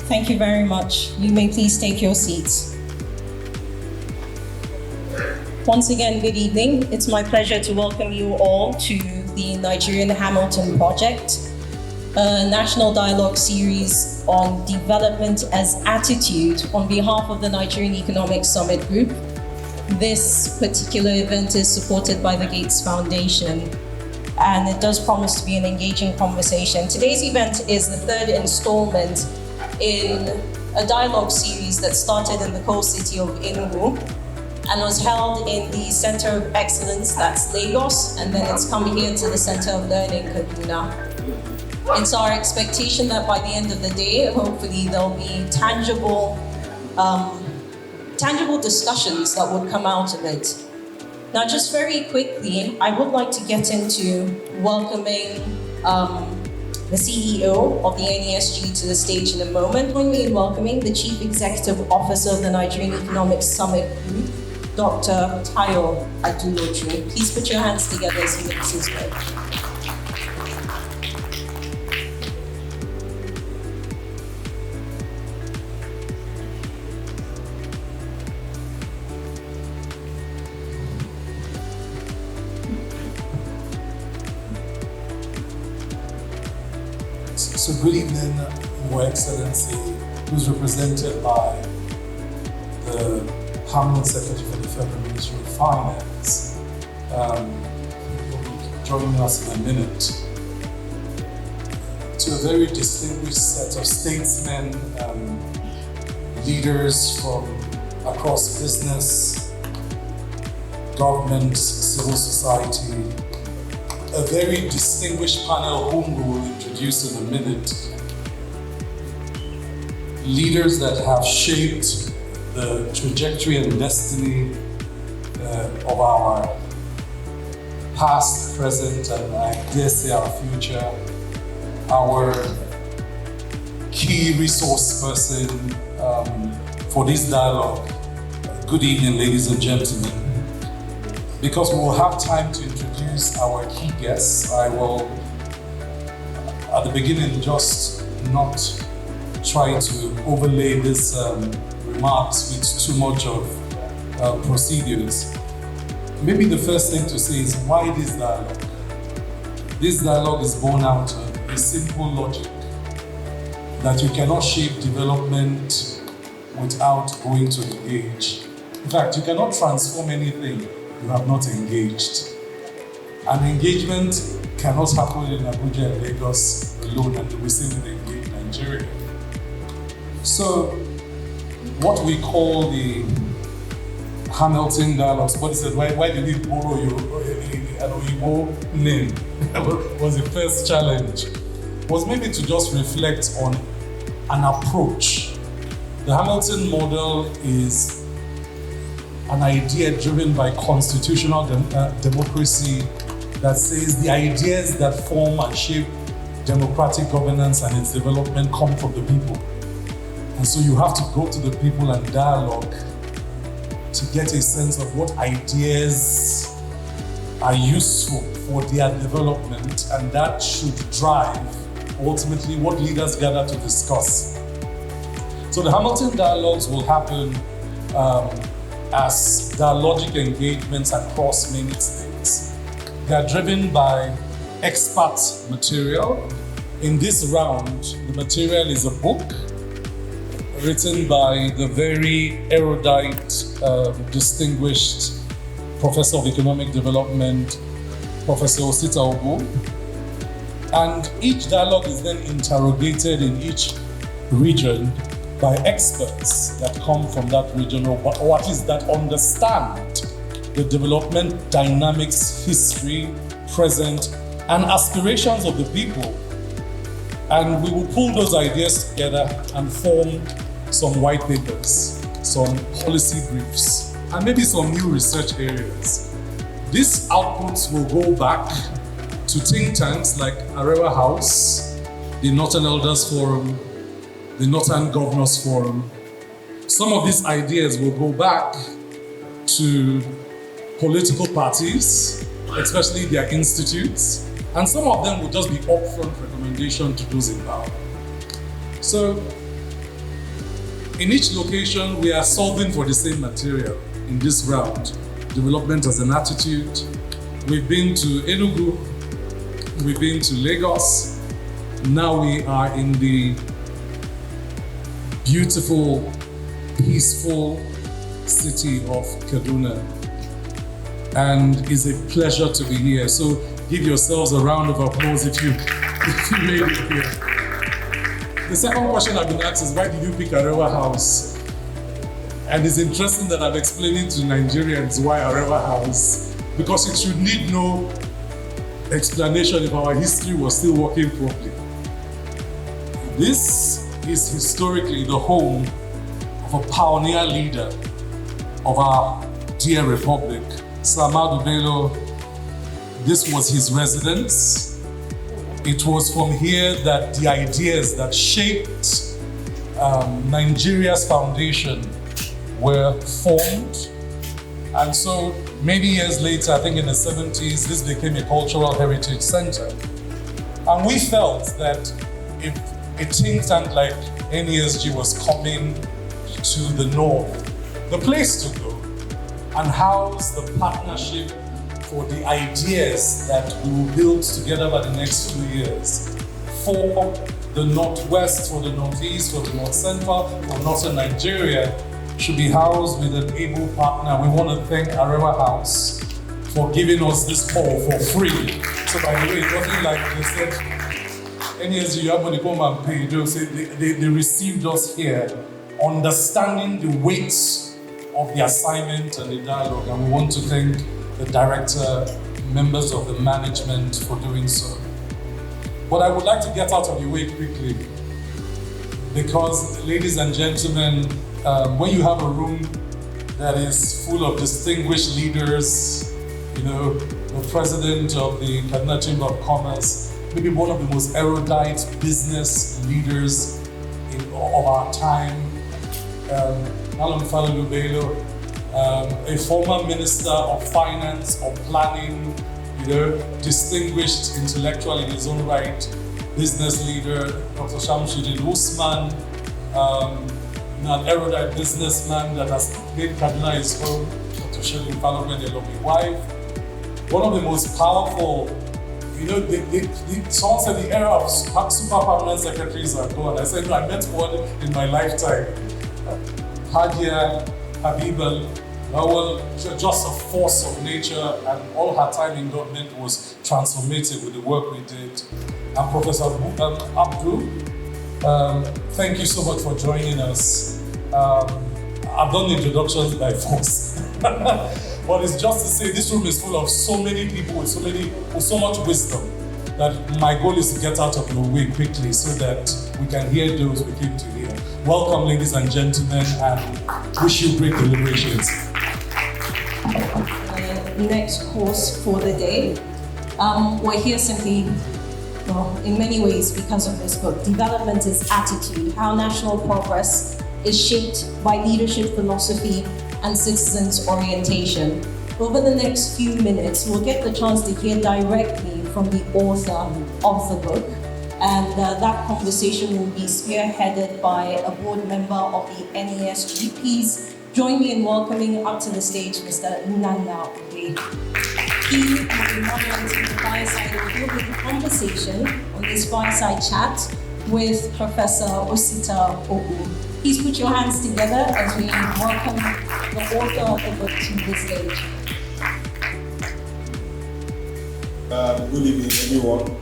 Thank you very much. You may please take your seats. Once again, good evening. It's my pleasure to welcome you all to the Nigerian Hamilton Project, a national dialogue series on development as attitude on behalf of the Nigerian Economic Summit Group. This particular event is supported by the Gates Foundation, and it does promise to be an engaging conversation. Today's event is the third installment in a dialogue series that started in the coast city of Enugu and was held in the Center of Excellence, that's Lagos, and then it's come here to the Center of Learning, Kaduna. It's our expectation that by the end of the day, hopefully there'll be tangible discussions that would come out of it. Now, just very quickly, I would like to get into welcoming the CEO of the NESG to the stage in a moment. Join me in welcoming the Chief Executive Officer of the Nigerian Economic Summit Group, Dr. Tayo Adunoju. Please put your hands together as he makes his way. So good evening, Your Excellency, who's represented by the Permanent Secretary for the Federal Ministry of Finance. Will be joining us in a minute. To a very distinguished set of statesmen, leaders from across business, government, civil society, a very distinguished panel whom we will introduce in a minute. Leaders that have shaped the trajectory and destiny of our past, present, and I dare say our future. Our key resource person for this dialogue. Good evening, ladies and gentlemen. Because we will have time to introduce our key guests, I will, at the beginning, just not try to overlay these remarks with too much of procedures. Maybe the first thing to say is, why this dialogue? This dialogue is born out of a simple logic that you cannot shape development without going to engage. In fact, you cannot transform anything you have not engaged. And engagement cannot happen in Abuja and Lagos alone, and we simply engage Nigeria. So, what we call the Hamilton Dialogue, somebody said, why did we borrow an Oyibo name? Was the first challenge. Was maybe to just reflect on an approach. The Hamilton model is an idea driven by constitutional democracy that says the ideas that form and shape democratic governance and its development come from the people. And so you have to go to the people and dialogue to get a sense of what ideas are useful for their development, and that should drive ultimately what leaders gather to discuss. So the Hamilton dialogues will happen as dialogic engagements across many states. They are driven by expert material. In this round, the material is a book written by the very erudite, distinguished Professor of Economic Development, Professor Osita Obu. And each dialogue is then interrogated in each region by experts that come from that region, or at least that understand the development dynamics, history, present, and aspirations of the people. And we will pull those ideas together and form some white papers, some policy briefs, and maybe some new research areas. These outputs will go back to think tanks like Arewa House, the Northern Elders Forum, the Northern Governors Forum. Some of these ideas will go back to political parties, especially their institutes, and some of them will just be upfront recommendation to those in power. So, in each location, we are solving for the same material in this round. Development as an attitude. We've been to Enugu, we've been to Lagos. Now we are in the beautiful, peaceful city of Kaduna. And it's a pleasure to be here. So give yourselves a round of applause if you made it here. The second question I've been asked is, why did you pick Arewa House? And it's interesting that I'm explaining to Nigerians why Arewa House, because it should need no explanation if our history was still working properly. This is historically the home of a pioneer leader of our dear republic, Ahmadu Bello. This was his residence. It was from here that the ideas that shaped Nigeria's foundation were formed. And so many years later, I think in the 70s, this became a cultural heritage center. And we felt that if a think tank like NESG was coming to the north, the place to go and house the partnership for the ideas that we will build together over the next few years for the Northwest, for the Northeast, for the North Central, for Northern Nigeria, should be housed with an able partner. We want to thank Arewa House for giving us this hall for free. So by the way, it wasn't like they said, NESG, you have to come and pay. They received us here, understanding the weight of the assignment and the dialogue. And we want to thank the director, members of the management for doing so. But I would like to get out of the way quickly, because, ladies and gentlemen, when you have a room that is full of distinguished leaders, you know, the president of the Kaduna Chamber of Commerce, maybe one of the most erudite business leaders of our time, Alan Falalu Bello, a former minister of finance or planning, you know, distinguished intellectual in his own right, business leader, Dr. Shamsuddin Usman, an erudite businessman that has made Kaduna his home, Dr. Sheldon Falomen, a lovely wife. One of the most powerful, you know, someone said the era of super permanent secretaries are gone. I said, no, I met one in my lifetime. Hadia, Habibal, just a force of nature, and all her time in government was transformative with the work we did. And Professor Abdul, thank you so much for joining us. I've done introductions by force, but it's just to say this room is full of so many people with so much wisdom that my goal is to get out of your way quickly so that we can hear those we came to hear. Welcome, ladies and gentlemen, and wish you great deliberations. Next course for the day. We're here simply, well, in many ways because of this book. Development is Attitude, How National Progress is Shaped by Leadership Philosophy and Citizens Orientation. Over the next few minutes, we'll get the chance to hear directly from the author of the book. And that conversation will be spearheaded by a board member of the NESG. Please join me in welcoming up to the stage Mr. Nana Ude. He will be moderating the fireside or he'll be the conversation on this fireside chat with Professor Osita Ogu. Please put your hands together as we welcome the author of the book to the stage. Good evening, everyone.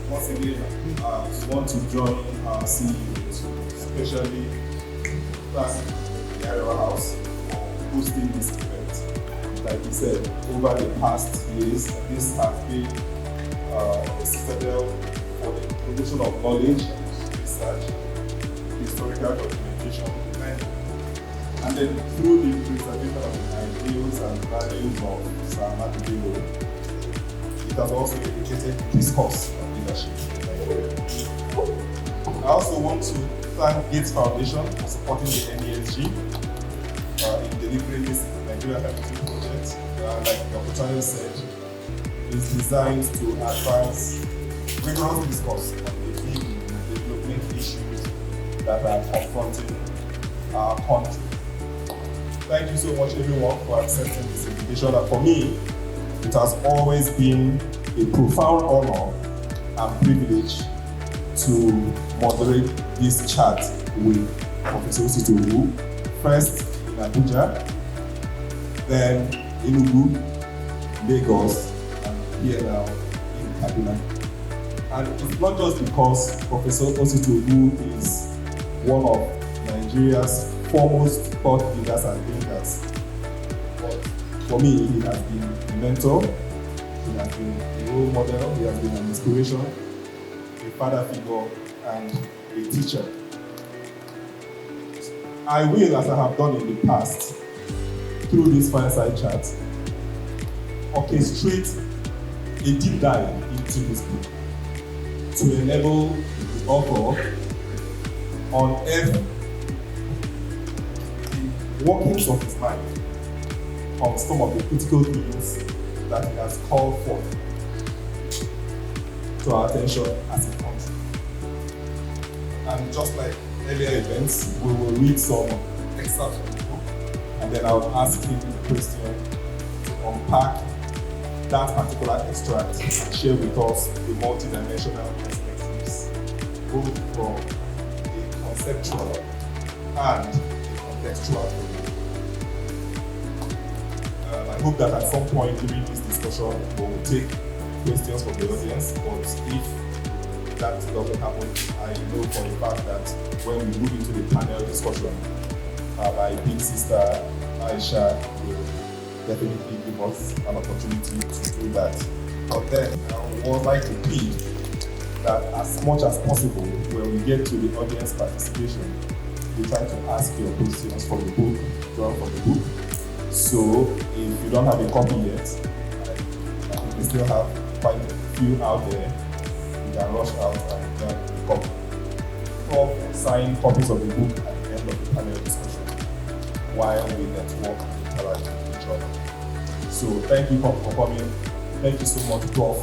Once again, I want to join our CEO to especially thank the Iowa House for hosting this event. Like you said, over the past years, this has been a citadel for the promotion of knowledge, research, historical documentation, and then through the preservation of the ideals and values of Sir Amadou, it has also educated discourse on leadership in Nigeria. I also want to thank Gates Foundation for supporting the NESG in delivering this Nigerian Hamilton project. Like Dr. Channel said, it's designed to advance rigorous discourse on the key development issues that are confronting our country. Thank you so much, everyone, for accepting this invitation. And for me, it has always been a profound honor and privilege to moderate this chat with Professor Ositowu, first in Abuja, then Enugu, Lagos, and here now in Kaduna. And it's not just because Professor Ositowu is one of Nigeria's foremost thought leaders and thinkers, but for me, he has been a mentor, he has been a role model, he has been an inspiration, a father figure, and a teacher. I will, as I have done in the past, through this fireside chat, orchestrate a deep dive into this book to enable the author unearth the workings of his mind on some of the critical themes that he has called for to our attention as a country. And just like earlier events, we will read some excerpts from the book, and then I'll ask him the question to unpack that particular extract and share with us the multidimensional perspectives, both from a conceptual and a contextual point. I hope that at some point during this discussion, we will take questions from the audience, but if that doesn't happen, I know for a fact that when we move into the panel discussion, my big sister Aisha will definitely give us an opportunity to do that. But then I would like to plead that as much as possible, when we get to the audience participation, you try to ask your questions from the book, drawn from the book. So if you don't have a copy yet, I think we still have quite a few out there. You can rush out and grab a copy. Or sign copies of the book at the end of the panel discussion while we network and interact with each other. So thank you for coming. Thank you so much, Prof,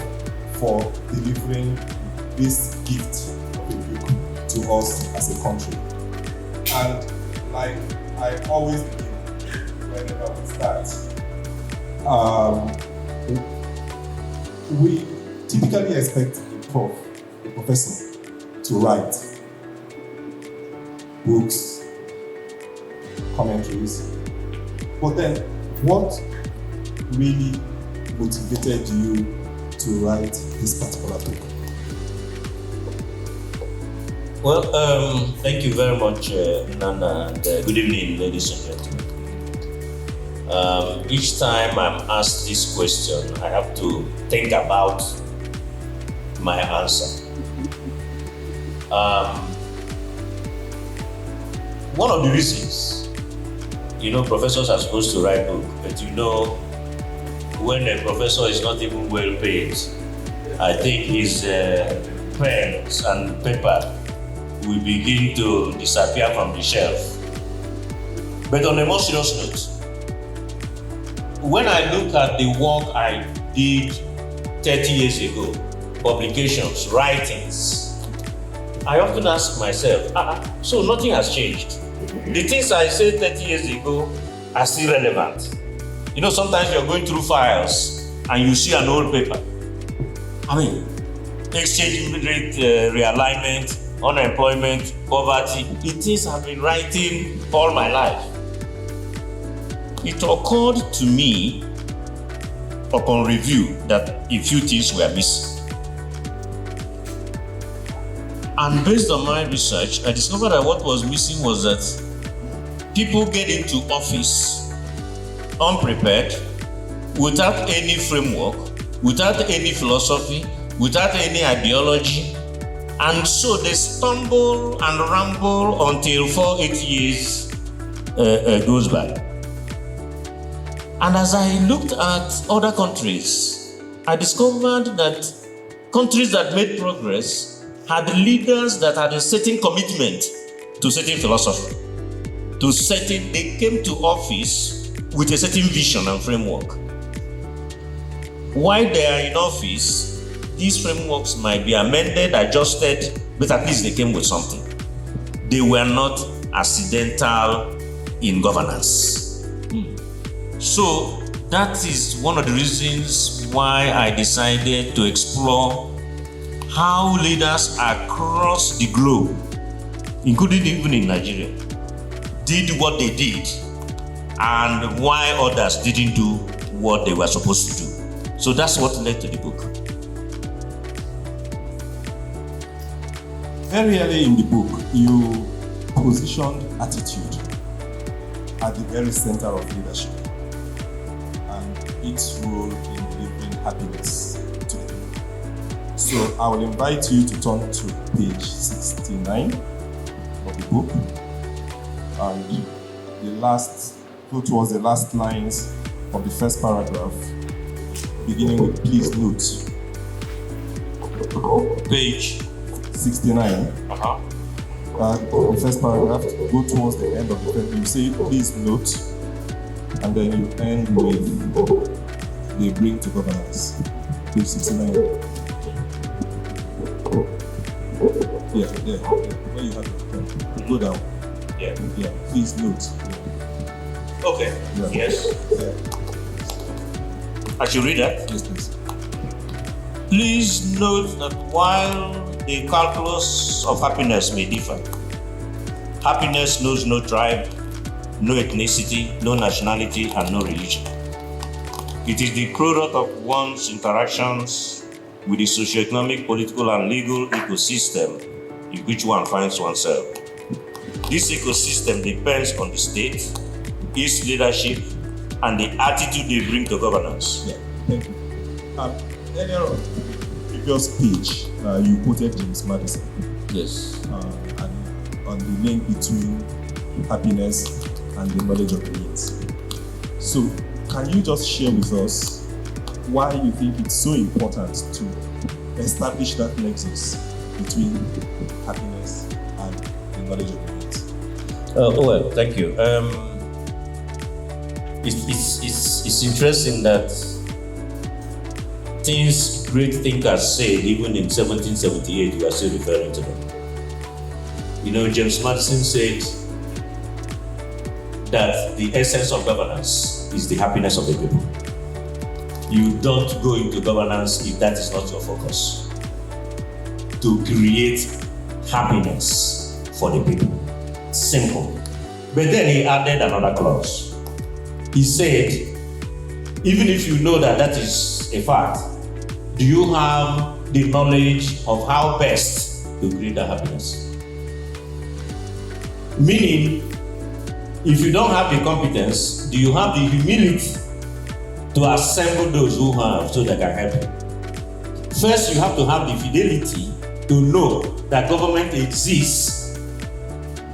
for delivering this gift of a book to us as a country. And like I always begin whenever we start, we typically expect a professor to write books, commentaries, but then what really motivated you to write this particular book? Well, thank you very much, Nana, and good evening, ladies and gentlemen. Each time I'm asked this question, I have to think about my answer. One of the reasons, professors are supposed to write books, but when a professor is not even well paid, I think his pens and paper will begin to disappear from the shelf. But on a more serious note, when I look at the work I did 30 years ago, publications, writings, I often ask myself, so nothing has changed. The things I said 30 years ago are still relevant. Sometimes you're going through files and you see an old paper. Exchange rate realignment, unemployment, poverty, the things I've been writing all my life. It occurred to me upon review that a few things were missing. And based on my research, I discovered that what was missing was that people get into office unprepared, without any framework, without any philosophy, without any ideology, and so they stumble and ramble until 4-8 years goes by. And as I looked at other countries, I discovered that countries that made progress had leaders that had a certain commitment to certain philosophy, they came to office with a certain vision and framework. While they are in office, these frameworks might be amended, adjusted, but at least they came with something. They were not accidental in governance. So that is one of the reasons why I decided to explore how leaders across the globe, including even in Nigeria, did what they did and why others didn't do what they were supposed to do. So that's what led to the book. Very early in the book, you positioned attitude at the very center of leadership and its role in delivering happiness to the people. So I will invite you to turn to page 69 of the book, and go towards the last lines of the first paragraph, beginning with "please note." Page 69. The first paragraph, go towards the end of the first. You say "please note," and then you end with "they bring to governance." Page 69. Yeah, there. Where you have it. Go down. Yeah. Yeah. Please note. Okay. Yeah. Yes. Yeah. I should read that. Yes, please. Please note that while the calculus of happiness may differ, happiness knows no tribe, no ethnicity, no nationality, and no religion. It is the product of one's interactions with the socio-economic, political, and legal ecosystem in which one finds oneself. This ecosystem depends on the state, its leadership, and the attitude they bring to governance. Yeah, thank you. Earlier on, the previous page, you quoted James Madison. Yes. And on the link between happiness and the knowledge of the needs. So, can you just share with us why you think it's so important to establish that nexus between happiness and the knowledge of the needs? Well, thank you. It's interesting that things great thinkers said, even in 1778, we are still referring to them. You know, James Madison said that the essence of governance is the happiness of the people. You don't go into governance if that is not your focus. To create happiness for the people. Simple. But then he added another clause. He said, even if you know that that is a fact, do you have the knowledge of how best to create that happiness? Meaning, if you don't have the competence, do you have the humility to assemble those who have so they can help you? First, you have to have the fidelity to know that government exists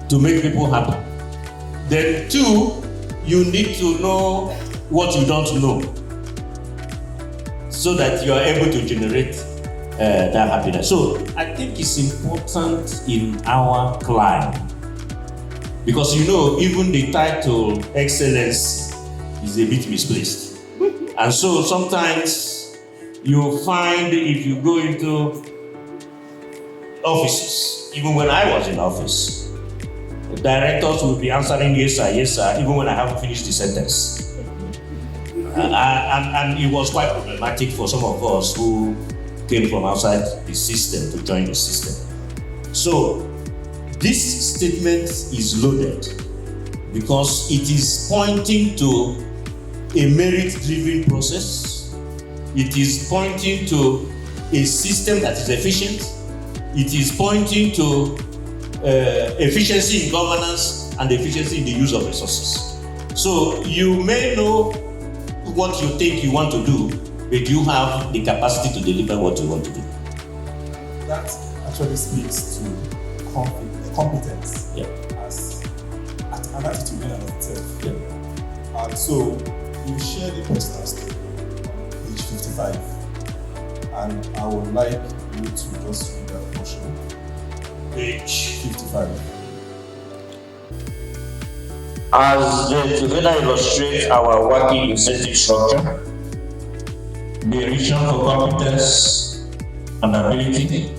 to make people happy. Then two, you need to know what you don't know so that you are able to generate that happiness. So I think it's important in our climb because you know, even the title excellence is a bit misplaced. And so sometimes you find if you go into offices, even when I was in office, the directors will be answering yes sir, even when I haven't finished the sentence. And it was quite problematic for some of us who came from outside the system to join the system. So this statement is loaded because it is pointing to a merit-driven process. It is pointing to a system that is efficient. it is pointing to efficiency in governance and efficiency in the use of resources. So you may know what you think you want to do, but you have the capacity to deliver what you want to do. That actually speaks to competence as an attitude in and of itself. And so you share the personal story on page 55, and I would like you to just read that portion. Page 55. As they together illustrate our working incentive structure, the vision for competence and ability,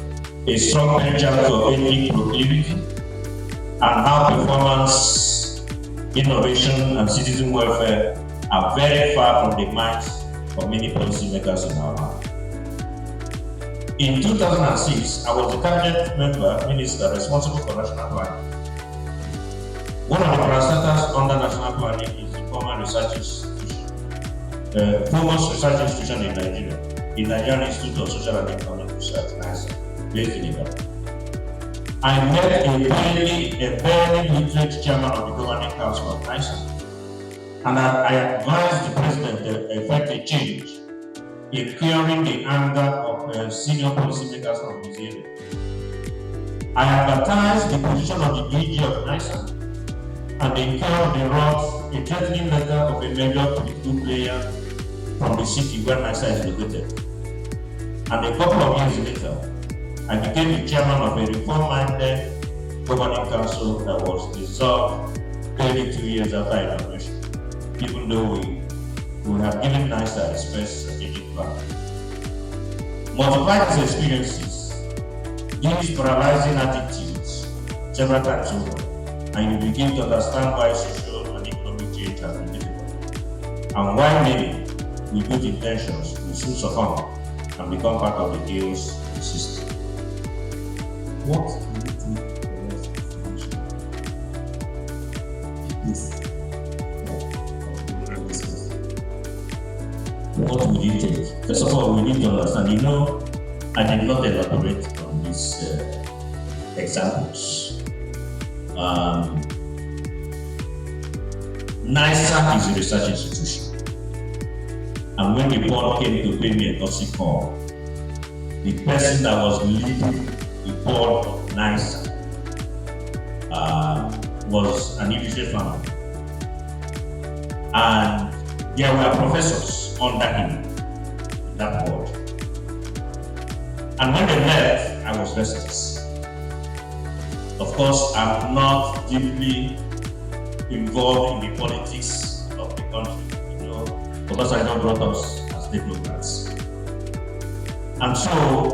a strong benchmark for ethnic proclivity, and how performance, innovation, and citizen welfare are very far from the minds of many policymakers in our land. In 2006, I was the cabinet minister responsible for national planning. One of the parastatals under national planning is the former research institution, the foremost research institution in Nigeria, the Nigerian Institute of Social and Economic Research, NESG, based in Ibadan. I met a very literate chairman of the governing council of NISA, and I advised the president to effect a change in curing the anger of senior policymakers from his area. I advertised the position of the DG of NISA, and in care of the wrote a threatening letter of a major political player from the city where NISA is located. And a couple of years later, I became the chairman of a reform-minded governing council that was dissolved 32 years after inauguration, even though we would have given NISA its first strategic plan. Multiply these experiences, these paralyzing attitudes, several times over, and you begin to understand why social and economic change has been difficult, and why many, with good intentions, will soon succumb and become part of the chaos system. What do you think the rest of the nation What would you take? First of all, we need to understand, I did not elaborate on these examples. NISA is a research institution, and when the board came to pay me a courtesy call, the person that was leading the board of NISA was an illiterate family, and there were professors under him in that board. And when they left, I was restless. Of course, I'm not deeply involved in the politics of the country, because I don't brought us as diplomats. And so,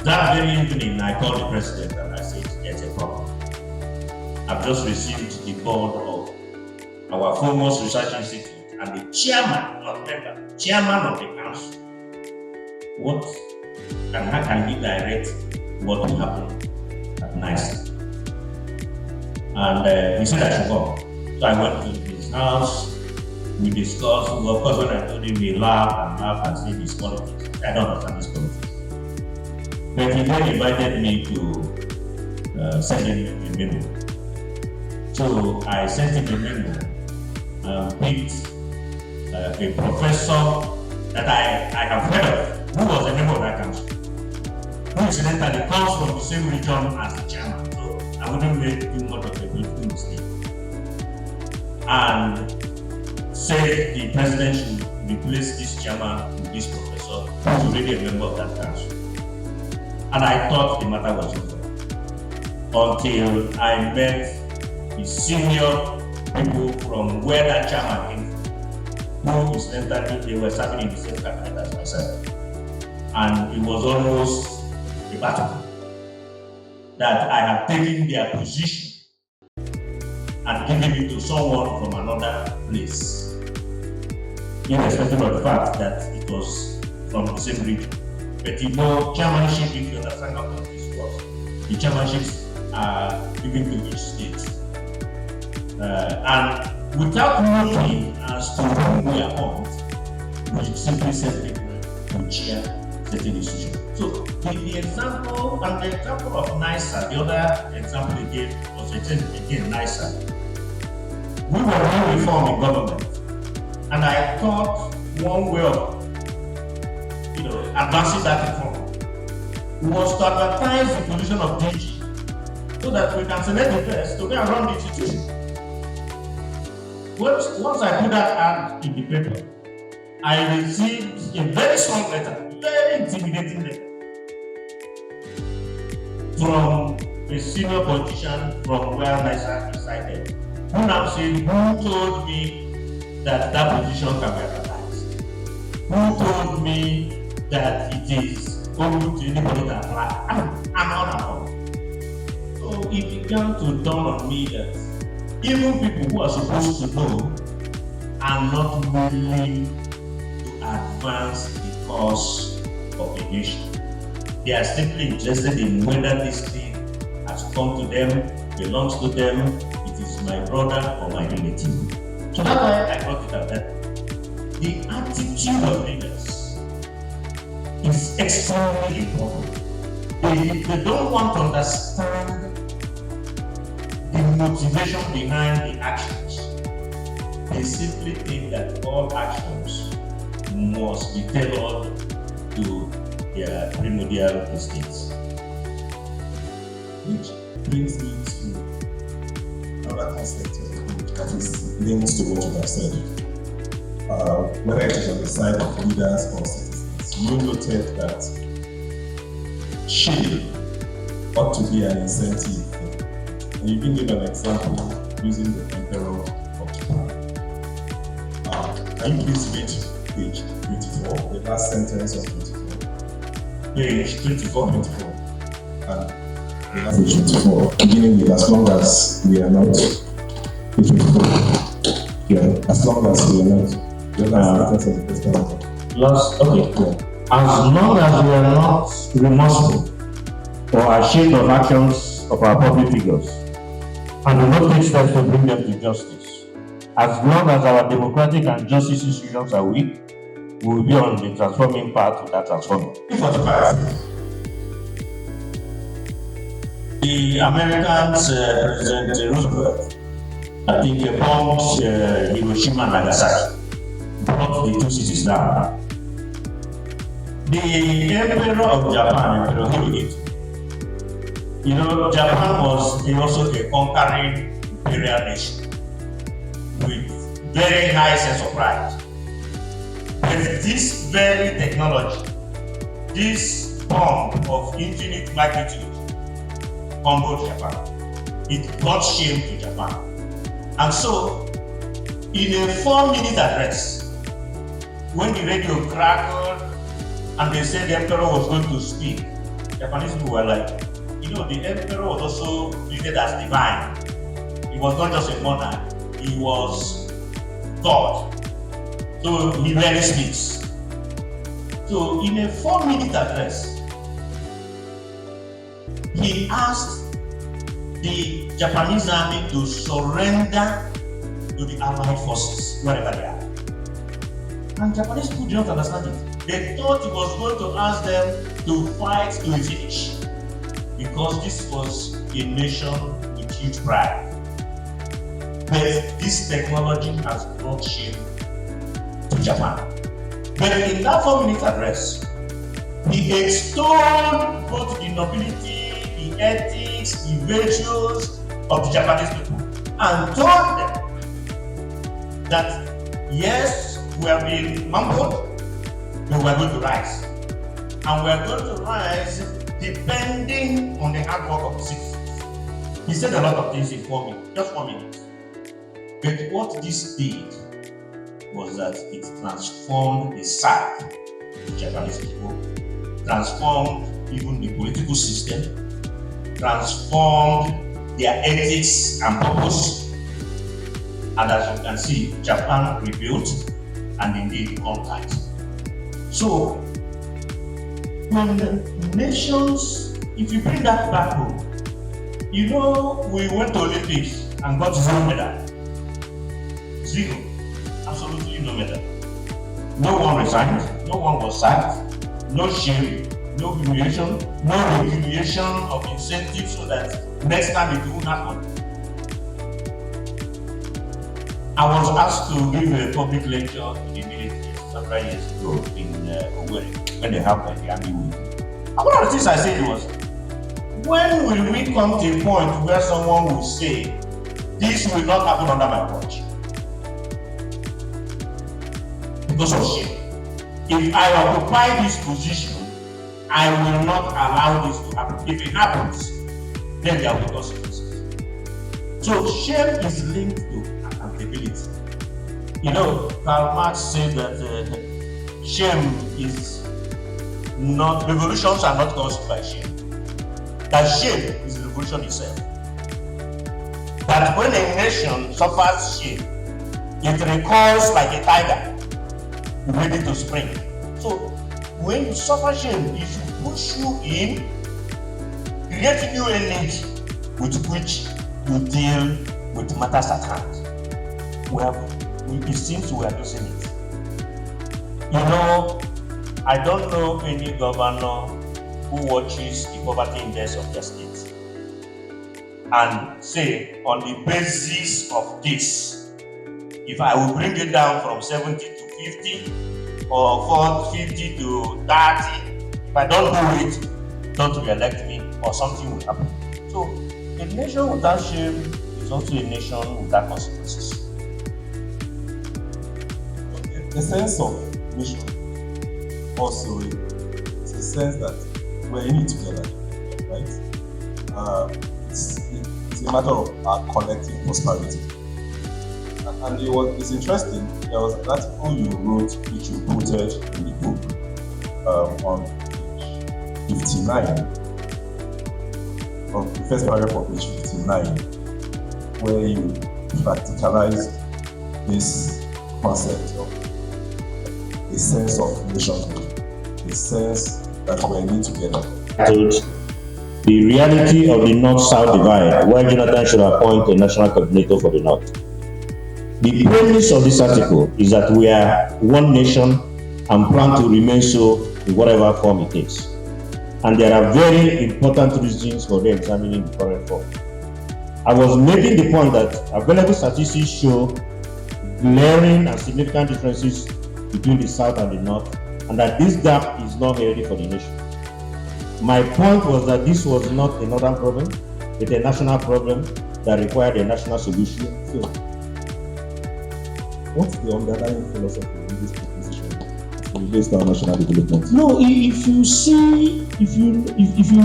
that very evening, I called the president and I said, there's a problem. I've just received the board of our foremost research institute and the chairman, not member, chairman of the council. What and how can he direct what will happen at NISA? And he said I should come. So I went to his house, we discussed. Of course, when I told him, he laughed and said his politics. I don't understand his politics. But he then invited me to send him a memo. So I sent him a memo, picked a professor that I have heard of, who was a member of that council, who incidentally comes from the same region as the chairman, so I wouldn't make too much of a political mistake. And said the president should replace this chairman with this professor, who is already a member of that council. And I thought the matter was over, until I met the senior people from where that chairman came from, who incidentally they were serving in the same cabinet as myself. And it was almost a battle that I had taken their position and given it to someone from another place, irrespective of the fact that it was from the same region. But chairmanship, if you understand how this works, the chairmanships are given to each state. And without looking as to whom we appoint, we simply send people to chair certain institutions. So the example of NISA, the other example he gave was again NISA. We were doing reform in government, and I thought one way of advancing that reform was to advertise the position of DG so that we can select the best to go and run the institution. Once I put that ad in the paper, I received a very strong letter, very intimidating letter, from a senior politician from where NISA resided, who now said, who told me that that position can be advertised? Who told me that it is open to anybody that apply? And on. So it began to dawn on me that even people who are supposed to know are not willing to advance the cause of the nation. They are simply interested in whether this thing has come to them, belongs to them, it is my brother or my relative. So that's why I brought it up, that the attitude of leaders is extremely important. They don't want to understand the motivation behind the actions. They simply think that all actions must be tailored to their primordial instincts. Which brings me to another concept that is linked to what you have said. Whether it is on the side of leaders or citizens, you noted that shame ought to be an incentive. And you can give an example using the Emperor of Japan. Can you please read page 24, the last sentence of 24? Page 24. And the last page 24, beginning with as long as we are not. Yeah, as long as we are not. The last sentence of the first paragraph. Okay. As long as we are not remorseful or ashamed of actions of our public figures, and do not take steps to bring them to justice, as long as our democratic and justice institutions are weak, we will be on the transforming path to that transforming. 45. The Americans, President Roosevelt, I think, bombed Hiroshima and Nagasaki, brought the two cities down. The Emperor of Japan, Emperor Hirohito, Japan was also a conquering imperial nation with very high sense of pride. But this very technology, this bomb of infinite magnitude, humbled Japan. It brought shame to Japan. And so, in a 4-minute address, when the radio crackled and they said the emperor was going to speak, Japanese people were like, the emperor was also treated as divine. He was not just a monarch, he was God. So he rarely speaks. So in a 4-minute address, he asked the Japanese army to surrender to the Allied forces, wherever they are. And Japanese people did not understand it. They thought he was going to ask them to fight to a finish, because this was a nation with huge pride. But this technology has brought shame to Japan. But in that 4-minute address, he extolled both the nobility, the ethics, the virtues of the Japanese people, and told them that yes, we have been humbled, but we are going to rise. And we are going to rise depending on the hard work of the citizens. He said a lot of things in 4 minutes, just 4 minutes. But what this did was that it transformed the psyche of the Japanese people, transformed even the political system, transformed their ethics and purpose. And as you can see, Japan rebuilt and indeed conquered. So, when the nations, if you bring that back home, we went to Olympics and got 0 medal. 0. Absolutely no medal. No one resigned, no one was sacked, no shame, no humiliation, no repudiation of incentives so that next time it won't happen. I was asked to give a public lecture in the military several years ago in Owerri when they happened the Army Week. And one of the things I said was, when will we come to a point where someone will say, this will not happen under my watch? Because of shame. If I occupy this position, I will not allow this to happen. If it happens, then there will be consequences. So shame is linked to accountability. You know, Karl Marx said that shame is not, revolutions are not caused by shame. That shame is the revolution itself. That when a nation suffers shame, it recoils like a tiger, ready to spring. So when you suffer shame, it should push you in, create new energy with which you deal with matters at hand. It seems we are losing it. You know, I don't know any governor who watches the poverty index of their state and say, on the basis of this, if I will bring it down from 70 to 50 or 50 to 30, if I don't do it, don't re-elect me or something will happen. So a nation without shame is also a nation without consequences. The sense of mission also is a sense that we're in it together, right? It's a matter of our collective prosperity. And it's interesting, there was an article you wrote which you quoted in the book on page 59, of the first paragraph of page 59, where you practicalized this concept of a sense of nationhood, a sense that we're in it together. The reality of the North-South divide, where Jonathan should appoint a national coordinator for the North. The premise of this article is that we are one nation and plan to remain so in whatever form it takes. And there are very important reasons for re-examining the current form. I was making the point that available statistics show glaring and significant differences between the South and the North, and that this gap is not healthy for the nation. My point was that this was not a northern problem, but a national problem that required a national solution. So, what's the underlying philosophy in this proposition based on national development? No, if you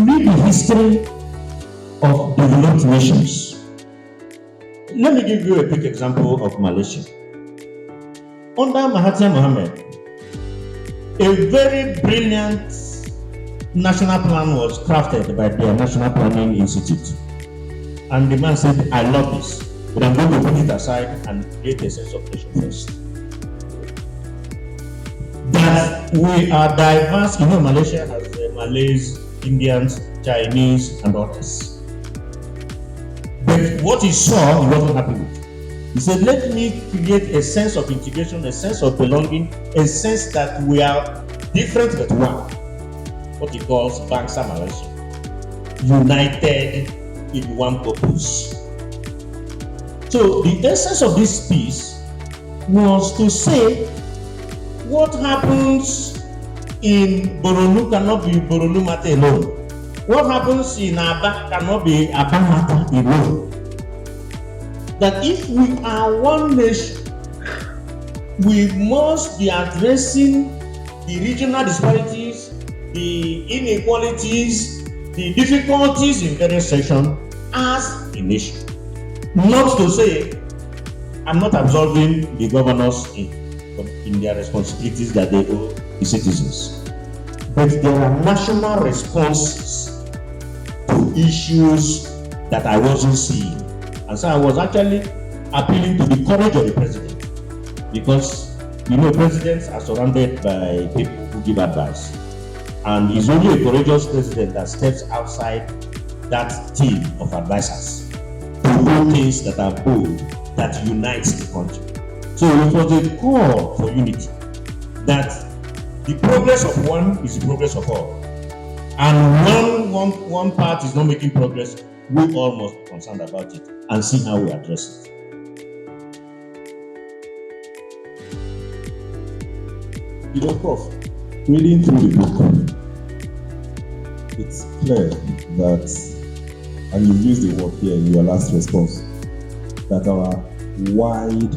read the history of developed nations, let me give you a quick example of Malaysia. Under Mahathir Mohamad, a very brilliant national plan was crafted by their National Planning Institute. And the man said, I love this, but I'm going to put it aside and create a sense of nation first. That we are diverse. You know, Malaysia has Malays, Indians, Chinese, and others. But what he saw, he wasn't happy with. He said, let me create a sense of integration, a sense of belonging, a sense that we are different but one. What he calls Bangsa Malaysia. United in one purpose. So the essence of this piece was to say what happens in Boronu cannot be Boronu Mata alone. What happens in Aba cannot be Aba Mata alone. That if we are one nation, we must be addressing the regional disparities, the inequalities, the difficulties in various sections as a nation. Not to say, I'm not absolving the governors in their responsibilities that they owe the citizens. But there are national responses to issues that I wasn't seeing. And so I was actually appealing to the courage of the president. Because, you know, presidents are surrounded by people who give advice. And it's only a courageous president that steps outside that team of advisors to do things that are bold, that unites the country. So it was a call for unity, that The progress of one is the progress of all. And one part is not making progress, we all must be concerned about it and see how we address it. You know, Prof, reading through the book, it's clear that, and you used the word here in your last response, that our wide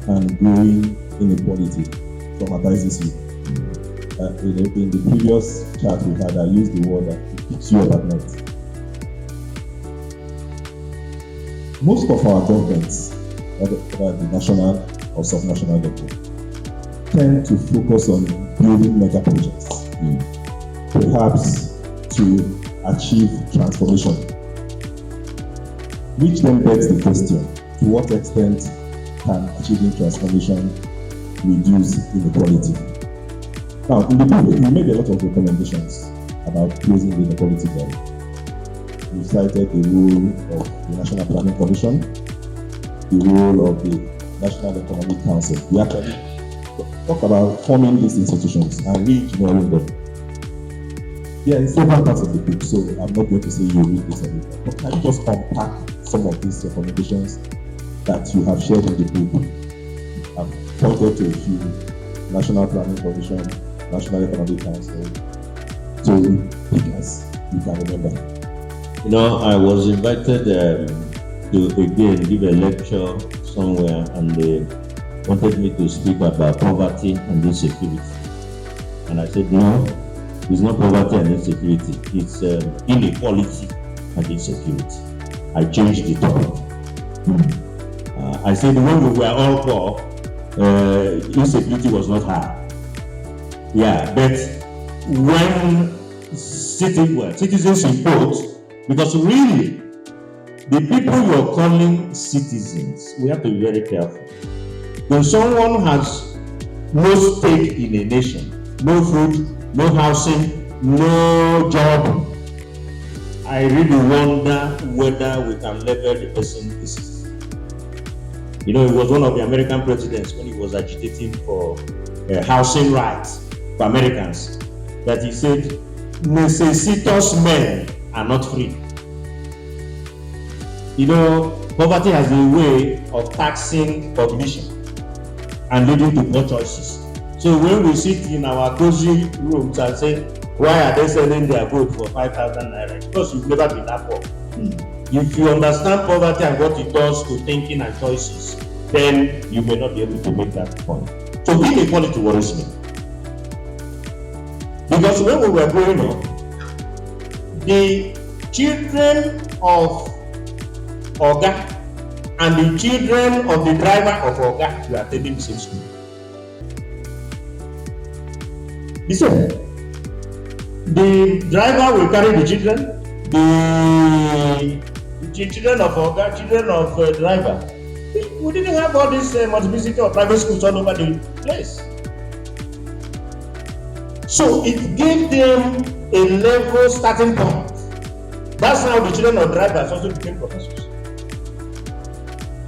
and growing inequality traumatizes you. In the previous chat we had, I used the word that it keeps you up at night. Most of our governments, whether at the national or subnational level, tend to focus on building mega projects, perhaps to achieve transformation, which then begs the question, to what extent can achieving transformation reduce inequality? Now, in the book, you made a lot of recommendations about closing the inequality gap. You cited the role of the National Planning Commission, the role of the National Economic Council. We actually talk about forming these institutions and re-engineering them. Yeah, in several parts of the book, so I'm not going to say you read this everywhere. But can you just unpack some of these recommendations that you have shared in the book? I've pointed to a few: National Planning Commission, National Economic Council, so as you can remember. You know, I was invited to again give a lecture somewhere, and they wanted me to speak about poverty and insecurity. And I said, no, it's not poverty and insecurity, it's inequality and insecurity. I changed the topic. I said when we were all poor, insecurity was not high. Yeah, but when citizens impose, because really, the people you're calling citizens, we have to be very careful. When someone has no stake in a nation, no food, no housing, no job, I really wonder whether we can label the person a citizen. You know, it was one of the American presidents when he was agitating for housing rights for Americans, that he said, necessitous men are not free. You know, poverty has a way of taxing cognition and leading to poor choices. So when we sit in our cozy rooms and say, why are they selling their gold for 5,000 naira? Because you've never been that poor. If you understand poverty and what it does to thinking and choices, then you may not be able to make that point. So inequality worries me. Because when we were growing up, the children of Oga and the children of the driver of Oga were attending the same school. Listen, the driver will carry the children, the children of Oga, children of driver. We didn't have all this multiplicity of private schools all over the place. So it gave them a level starting point. That's how the children of drivers also became professors.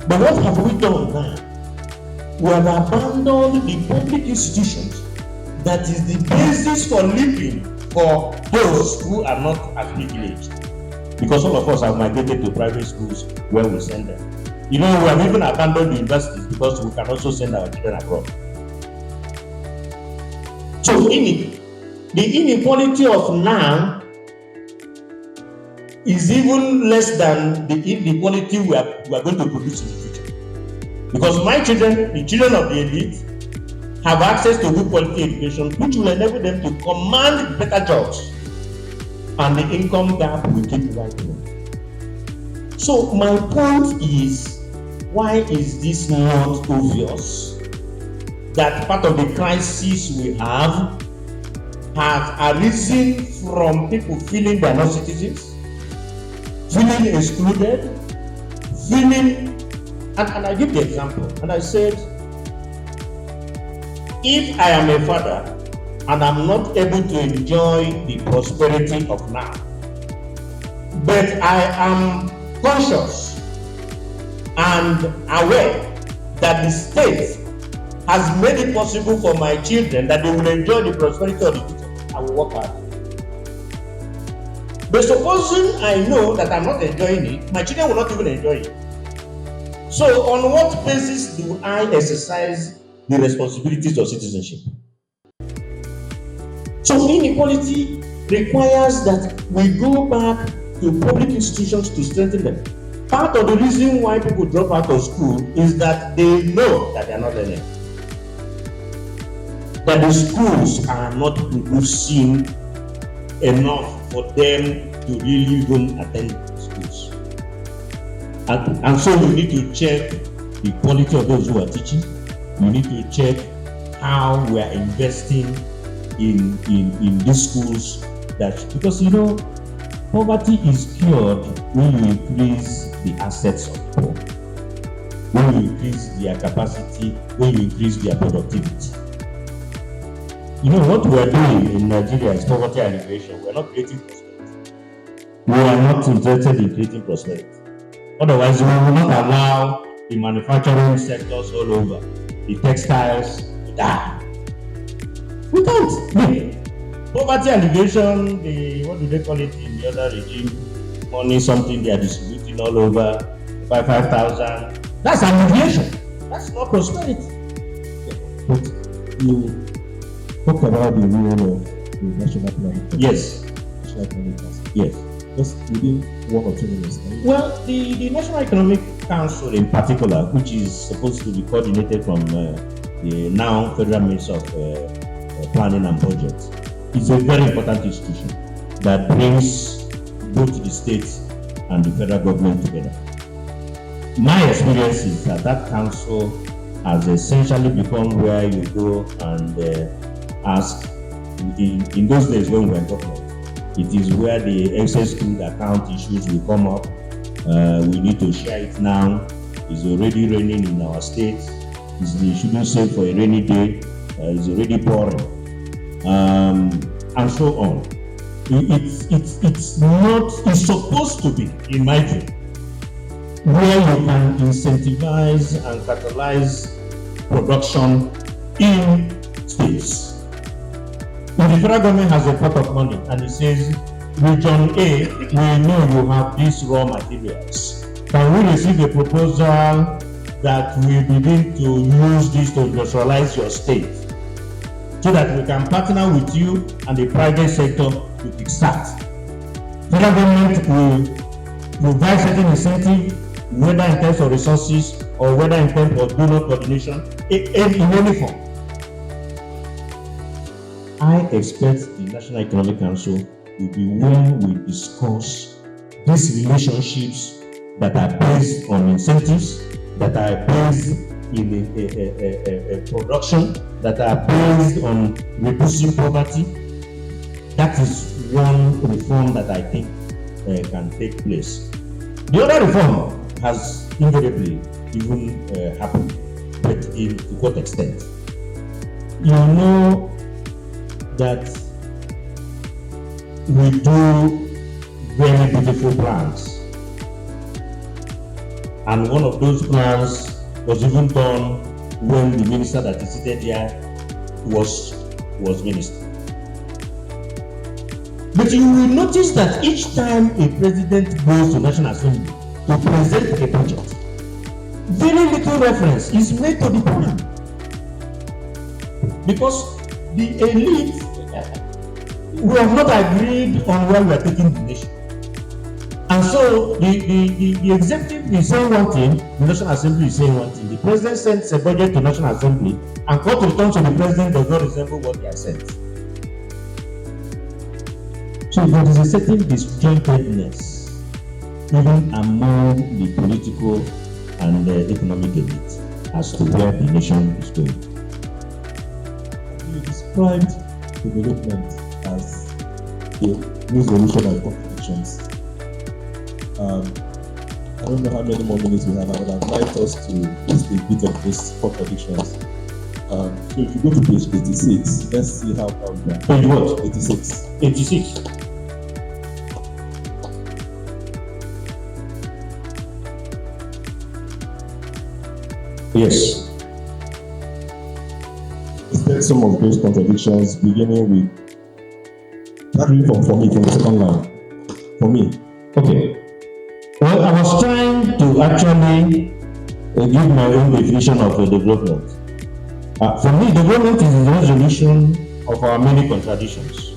But what have we done now? We have abandoned the public institutions that is the basis for living for those who are not as privileged. Because all of us have migrated to private schools where we send them. You know, we have even abandoned the universities because we can also send our children abroad. So the inequality of now is even less than the inequality we are going to produce in the future. Because my children, the children of the elite, have access to good quality education, which will enable them to command better jobs, and the income gap will keep widening. So my point is, why is this not obvious? That part of the crisis we have arisen from people feeling they are not citizens, feeling excluded, feeling, and I give the example, and I said, if I am a father and I'm not able to enjoy the prosperity of now, but I am conscious and aware that the state as made it possible for my children that they will enjoy the prosperity of the future, I will work hard. But supposing I know that I'm not enjoying it, my children will not even enjoy it. So on what basis do I exercise the responsibilities of citizenship? So inequality requires that we go back to public institutions to strengthen them. Part of the reason why people drop out of school is that they know that they are not learning. That the schools are not producing enough for them to really even attend schools. And so we need to check the quality of those who are teaching. We need to check how we are investing in these schools. Because poverty is cured when you increase the assets of the poor, when you increase their capacity, when you increase their productivity. What we are doing in Nigeria is poverty alleviation. We are not creating prosperity. We are not interested in creating prosperity. Otherwise, we will not allow the manufacturing sectors all over, the textiles, to die. We can't. Poverty alleviation, what do they call it in the other regime? Money, something they are distributing all over, 5,000. That's alleviation. That's not prosperity. But you talk about the role of the national plan. Yes. National Economic Council. Yes. Just within 1 or 2 minutes. Well, the National Economic Council in particular, which is supposed to be coordinated from the now Federal Minister of Planning and Budget, is a very important institution that brings both the states and the federal government together. My experience is that council has essentially become where you go and ask. In those days when we were in government, it is where the excess crude account issues will come up. We need to share it now. It's already raining in our state. You shouldn't save for a rainy day. It's already pouring. And so on. It's supposed to be, in my view, where you can incentivize and catalyze production in states. If the federal government has a pot of money and it says, Region A, we know you have these raw materials. Can we receive a proposal that we begin to use this to industrialize your state, so that we can partner with you and the private sector to kickstart? Federal government will provide certain incentive, whether in terms of resources or whether in terms of donor coordination, in any form. I expect the National Economic Council will be where we discuss these relationships that are based on incentives, that are based in a production, that are based on reducing poverty. That is one reform that I think can take place. The other reform has invariably even happened, but to what extent? You know that we do very beautiful plans, and one of those plans was even done when the minister that is seated here was minister. But you will notice that each time a president goes to National Assembly to present a budget, very little reference is made to the plan, because the elite, we have not agreed on where we are taking the nation. And so the executive is saying one thing, the National Assembly is saying one thing. The president sends a budget to National Assembly, and what returns to the president does not resemble what he has sent. So there is a certain disjointedness even among the political and economic elite as to where the nation is going. You described development as a resolution of contradictions. I don't know how many more minutes we have. I would invite us to list a bit of these contradictions. So if you go to page 86, let's see how we are. Page what? 86. 86. Yes. some of those contradictions, beginning with starting from me, from the second line. For me. Okay. Well, I was trying to actually give my own definition of development. For me, development is the resolution of our many contradictions.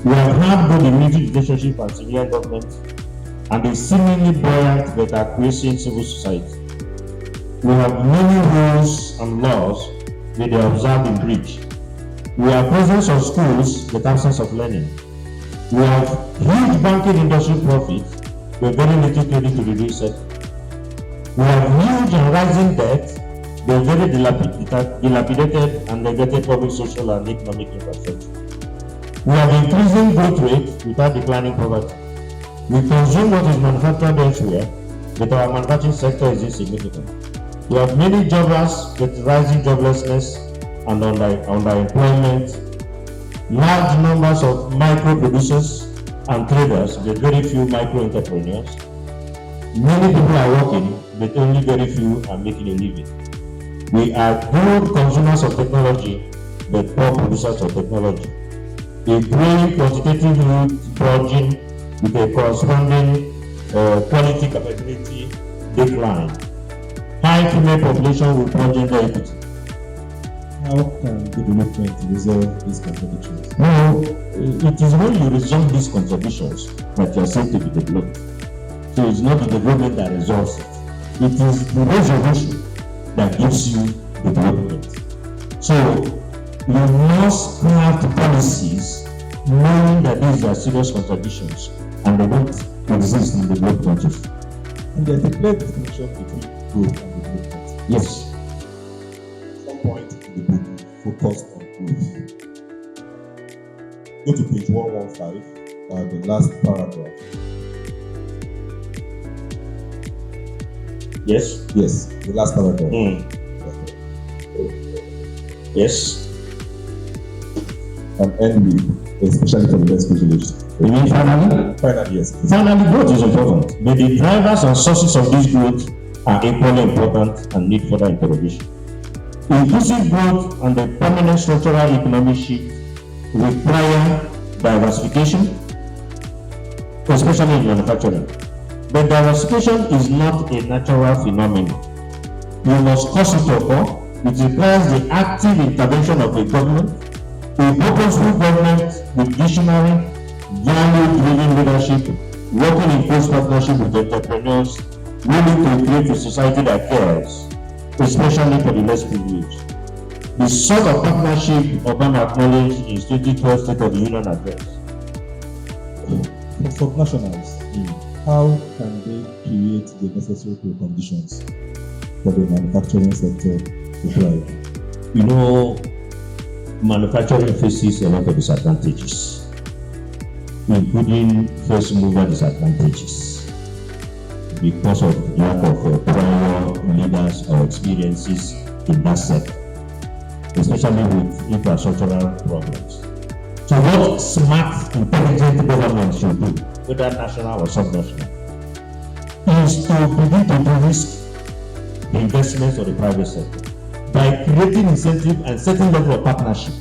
We have had both the military dictatorship and civilian government, and a seemingly buoyant but acquiescent civil society. We have many rules and laws that they are observed in breach. We have presence of schools but absence of learning. We have huge banking industry profits with very little credit to reduce sector. We have huge and rising debt with very dilapidated and neglected public, social, and economic infrastructure. We have increasing growth rate without declining poverty. We consume what is manufactured elsewhere, but our manufacturing sector is insignificant. We have many jobless with rising joblessness and underemployment, large numbers of micro producers and traders, but very few micro entrepreneurs. Many people are working, but only very few are making a living. We are good consumers of technology, but poor producers of technology. A growing quantitative youth burgeoning with a corresponding quality capability decline. High female population with poor gender equity. How can development resolve these contradictions? No, it is when you resolve these contradictions that you are said to be developed. So it's not the development that resolves it. It is the resolution that gives you development. So you must craft policies knowing that these are serious contradictions and they don't exist in developed countries. And there's a clear distinction between growth and development. Yes. Some point in the book focused on growth. Go to page 115, the last paragraph. Yes. Yes, the last paragraph. Yes. And end with, especially for the less privileged. You mean finally? Finally, yes. Finally, growth is important, but the drivers and sources of this growth are equally important and need further interrogation. Inclusive growth and the permanent structural economic shift require diversification, especially in manufacturing. But diversification is not a natural phenomenon. You must cause it to occur. It requires the active intervention of a government, a purposeful government with visionary, value-driven leadership, working in close partnership with entrepreneurs, willing to create a society that cares, especially for the less privileged. The sort of partnership Obama acknowledged in his 2012 State of the Union address. For subnationals, how can they create the necessary preconditions for the manufacturing sector to thrive? You know, manufacturing faces a lot of disadvantages, including first mover disadvantages, because of lack of prior leaders or experiences in that sector, especially with infrastructural problems. So what smart, intelligent government should do, whether national or subnational, is to begin to de-risk the investments of the private sector by creating incentive and certain level of partnership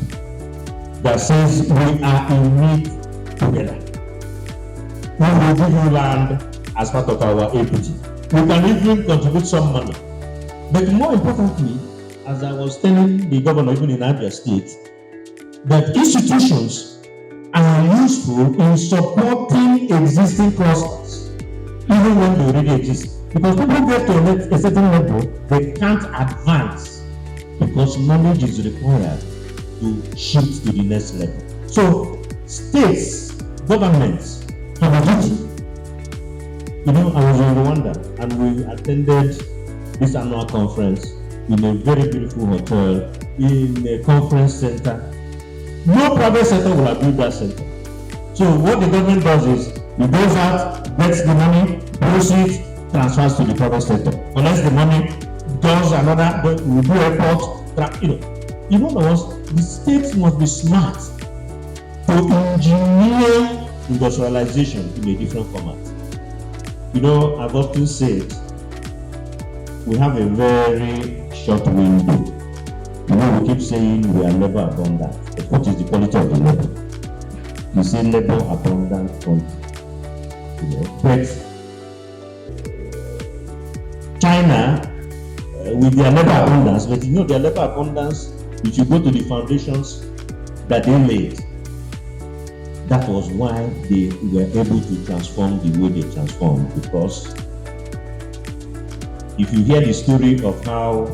that says we are in need together. We will give you land as part of our equity. We can even contribute some money. But more importantly, as I was telling the governor even in Abia State, that institutions are useful in supporting existing clusters, even when they already exist. Because people get to a certain level, they can't advance because knowledge is required to shift to the next level. So states, governments have a duty. You know, I was in Rwanda and we attended this annual conference in a very beautiful hotel in a conference center. No private sector will agree that center. So what the government does is it goes out, gets the money, pulls it, transfers to the private sector. Unless the money does another, we do airport, you know the states must be smart to engineer industrialization in a different format. You know, I've often said we have a very short window You know, we keep saying we are labor abundant, but what is the quality of the labor? You say labor abundant country, you know, but China, with their labor abundance, but you know their labor abundance, if you go to the foundations that they laid, that was why they were able to transform the way they transformed. Because if you hear the story of how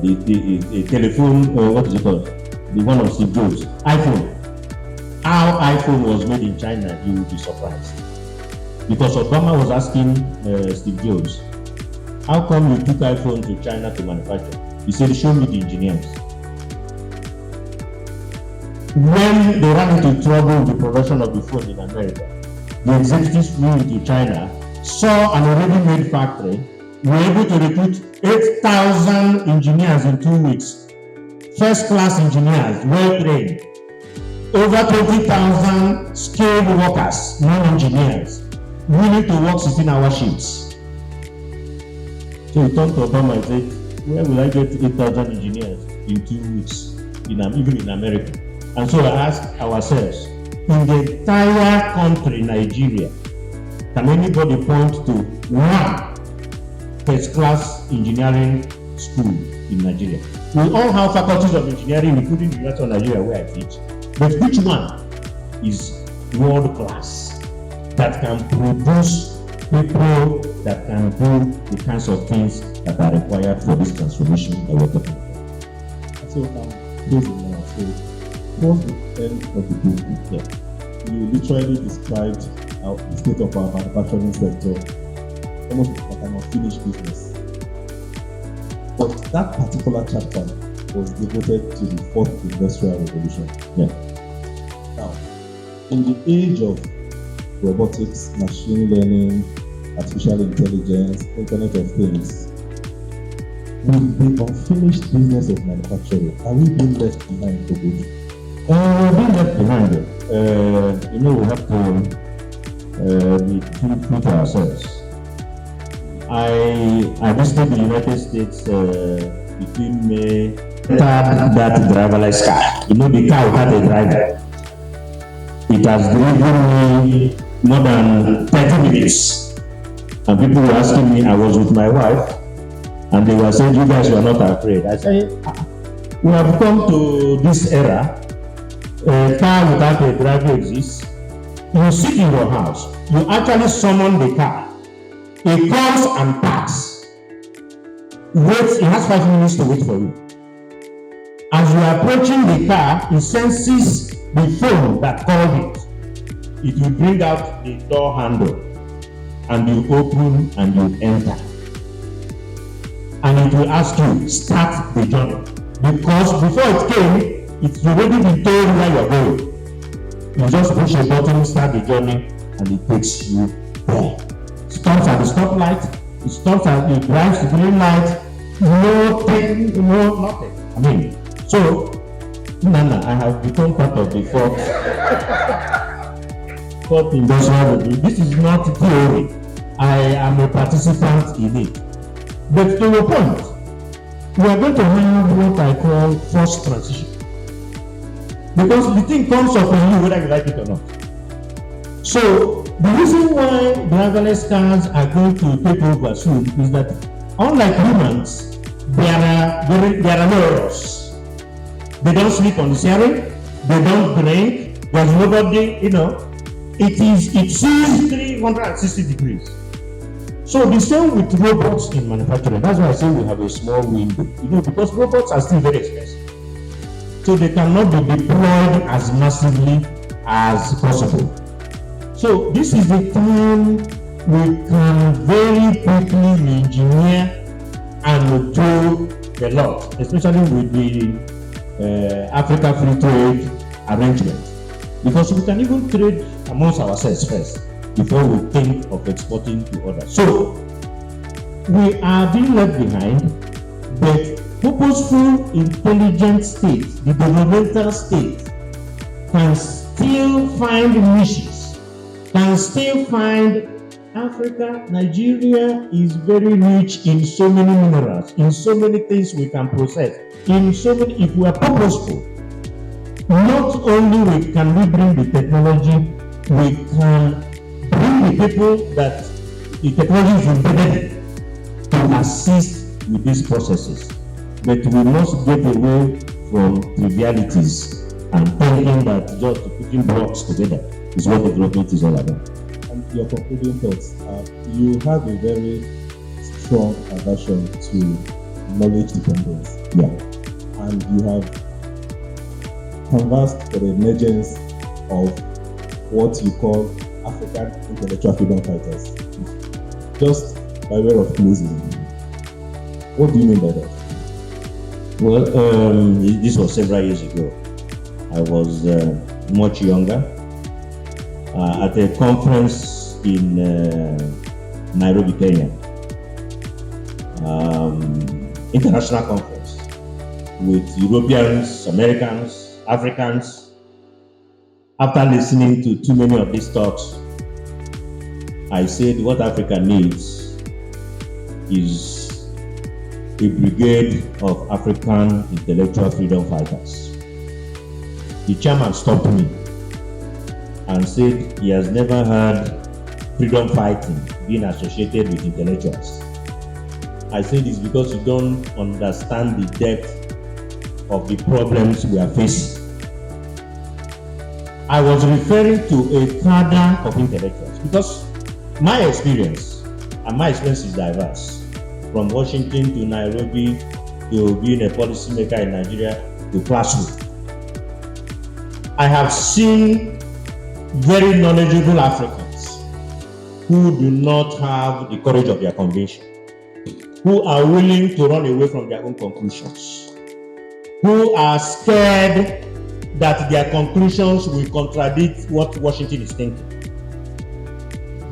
the telephone, what is it called? The one of Steve Jobs, iPhone. How iPhone was made in China, you will be surprised. Because Obama was asking Steve Jobs, how come you took iPhone to China to manufacture? He said, show me the engineers. When they ran into trouble with the production of the phone in America, the executives flew into China, saw an already made factory, were able to recruit 8,000 engineers in 2 weeks. First-class engineers, well-trained. Over 20,000 skilled workers, non-engineers, willing to work 16-hour shifts. So he turned to Obama and said, where will I get 8,000 engineers in 2 weeks, even in America? And so I asked ourselves, in the entire country, Nigeria, can anybody point to one first-class engineering school in Nigeria? We all have faculties of engineering, including the University of Nigeria where I teach. But which one is world-class that can produce people that can do the kinds of things that are required for this transformation that we're talking about? So closing now. So towards the end of the book, you literally described the state of our manufacturing sector almost like an unfinished business. But that particular chapter was devoted to the fourth industrial revolution. Yeah. Now, in the age of robotics, machine learning, artificial intelligence, Internet of Things, with the unfinished business of manufacturing, are we being left behind for good? We're being left behind. You know, we have to be true to ourselves. I visited the United States between May. That driverless car. You know, the car without a driver. It has driven me more than 30 minutes. And people were asking me, I was with my wife, and they were saying, you guys were not afraid. I said, we have come to this era. A car without a driver exists. You sit in your house, you actually summon the car. It comes and parks. Waits, it has 5 minutes to wait for you. As you are approaching the car, it senses the phone that called it. It will bring out the door handle, and you open and you enter. And it will ask you, start the journey. Because before it came, it's already been told where you're going. You just push a button, start the journey, and it takes you there. Stops at the stoplight, it stops at the drives the green light, nothing. I mean, so, Nana, I have become part of the fourth industrial revolution. This is not theory. I am a participant in it. But to your point, we are going to have what I call forced transition. Because the thing comes up on you whether you like it or not. So, the reason why driverless cars are going to take over soon is that, unlike humans, there are no errors. They don't sleep on the steering, they don't drink, there's nobody, it sees 360 degrees. So the same with robots in manufacturing. That's why I say we have a small window, because robots are still very expensive. So they cannot be deployed as massively as possible. So this is the time we can very quickly re-engineer and do a lot, especially with the Africa Free Trade Arrangement. Because we can even trade amongst ourselves first before we think of exporting to others. So we are being left behind, but purposeful, intelligent states, the developmental state, can still find niches, can still find Africa, Nigeria is very rich in so many minerals, in so many things we can process, in so many, if we are purposeful, not only can we bring the technology, we can bring the people that the technology is embedded to assist with these processes. But we must get away from trivialities and thinking that just putting blocks together is what development is all about. And your concluding thoughts, you have a very strong aversion to knowledge dependence. Yeah. And you have canvassed for the emergence of what you call African intellectual freedom fighters. Just by way of closing, what do you mean by that? Well, this was several years ago. I was much younger at a conference in Nairobi, Kenya. International conference with Europeans, Americans, Africans. After listening to too many of these talks, I said what Africa needs is a brigade of African intellectual freedom fighters. The chairman stopped me and said he has never heard freedom fighting being associated with intellectuals. I said it's because you don't understand the depth of the problems we are facing. I was referring to a cadre of intellectuals because my experience, and my experience is diverse, from Washington to Nairobi to being a policymaker in Nigeria to classroom. I have seen very knowledgeable Africans who do not have the courage of their conviction, who are willing to run away from their own conclusions, who are scared that their conclusions will contradict what Washington is thinking.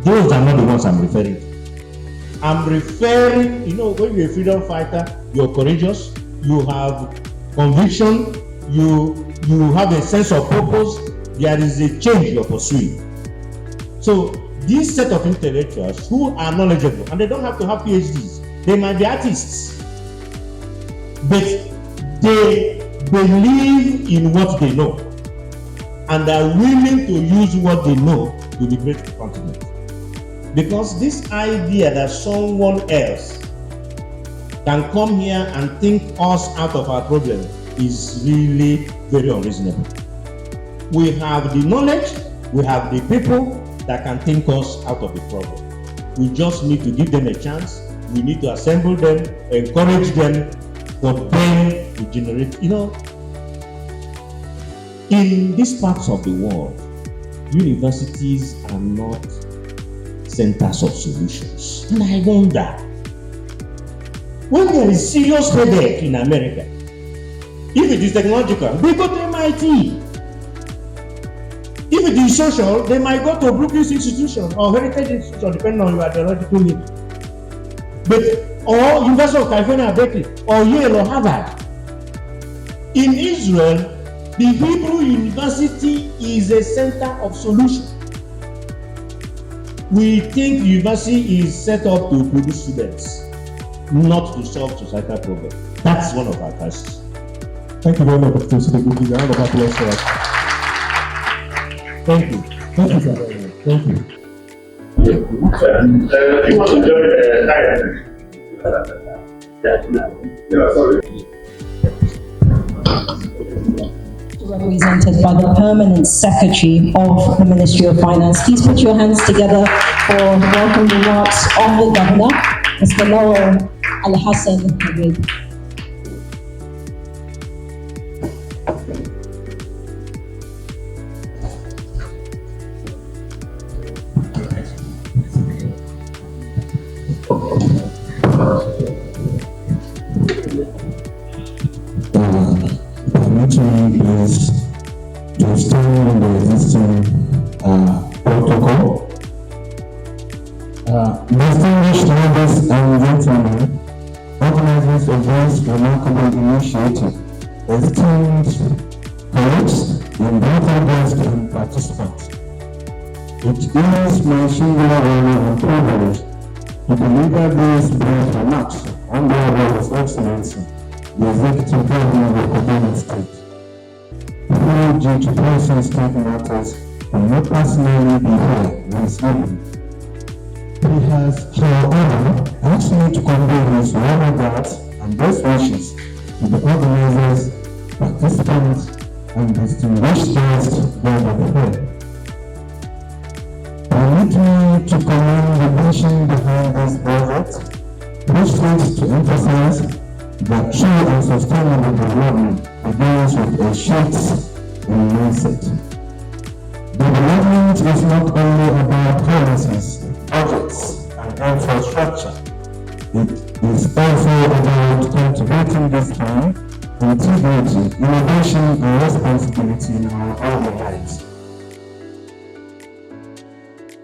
Those are not the ones I'm referring to. I'm referring, when you're a freedom fighter, you're courageous, you have conviction, you have a sense of purpose, there is a change you're pursuing. So this set of intellectuals who are knowledgeable, and they don't have to have PhDs, they might be artists, but they believe in what they know and are willing to use what they know to liberate the continent. Because this idea that someone else can come here and think us out of our problem is really very unreasonable. We have the knowledge, we have the people that can think us out of the problem. We just need to give them a chance. We need to assemble them, encourage them, for them to generate. In these parts of the world, universities are not centers of solutions. And I wonder, when there is serious headache in America, if it is technological, they go to MIT. If it is social, they might go to Brookings Institution or Heritage Institution, depending on your ideological need. Or University of California, Berkeley, or Yale or Harvard. In Israel, the Hebrew University is a center of solution. We think the university is set up to produce students, not to solve societal problems. That's one of our tasks. Thank you very much, Dr. Sudegudi. A round of applause for us. Thank you. Thank you, sir. Thank you. You want to join Represented by the Permanent Secretary of the Ministry of Finance. Please put your hands together for welcome remarks of the Governor, Mr. Lowell Al-Hassan Habib. Is to stay in the existing protocol. Distinguished ladies and gentlemen, organizers of this remarkable initiative, esteemed colleagues, invited guests and participants. It is my singular honor and privilege to deliver this brief remarks on behalf of His Excellency, the Executive Governor of Kaduna State. Who, due to personal state matters, cannot personally be here this evening. He has, however, asked me to convey his warm regards and best wishes to the organizers, participants, and distinguished guests gathered here. Permit me to commend the vision behind this project, which seeks to emphasize that true and sustainable development begins with a shift in mindset. Development is not only about policies, budgets, and infrastructure. It is also about cultivating discipline, integrity, innovation, and responsibility in our daily lives.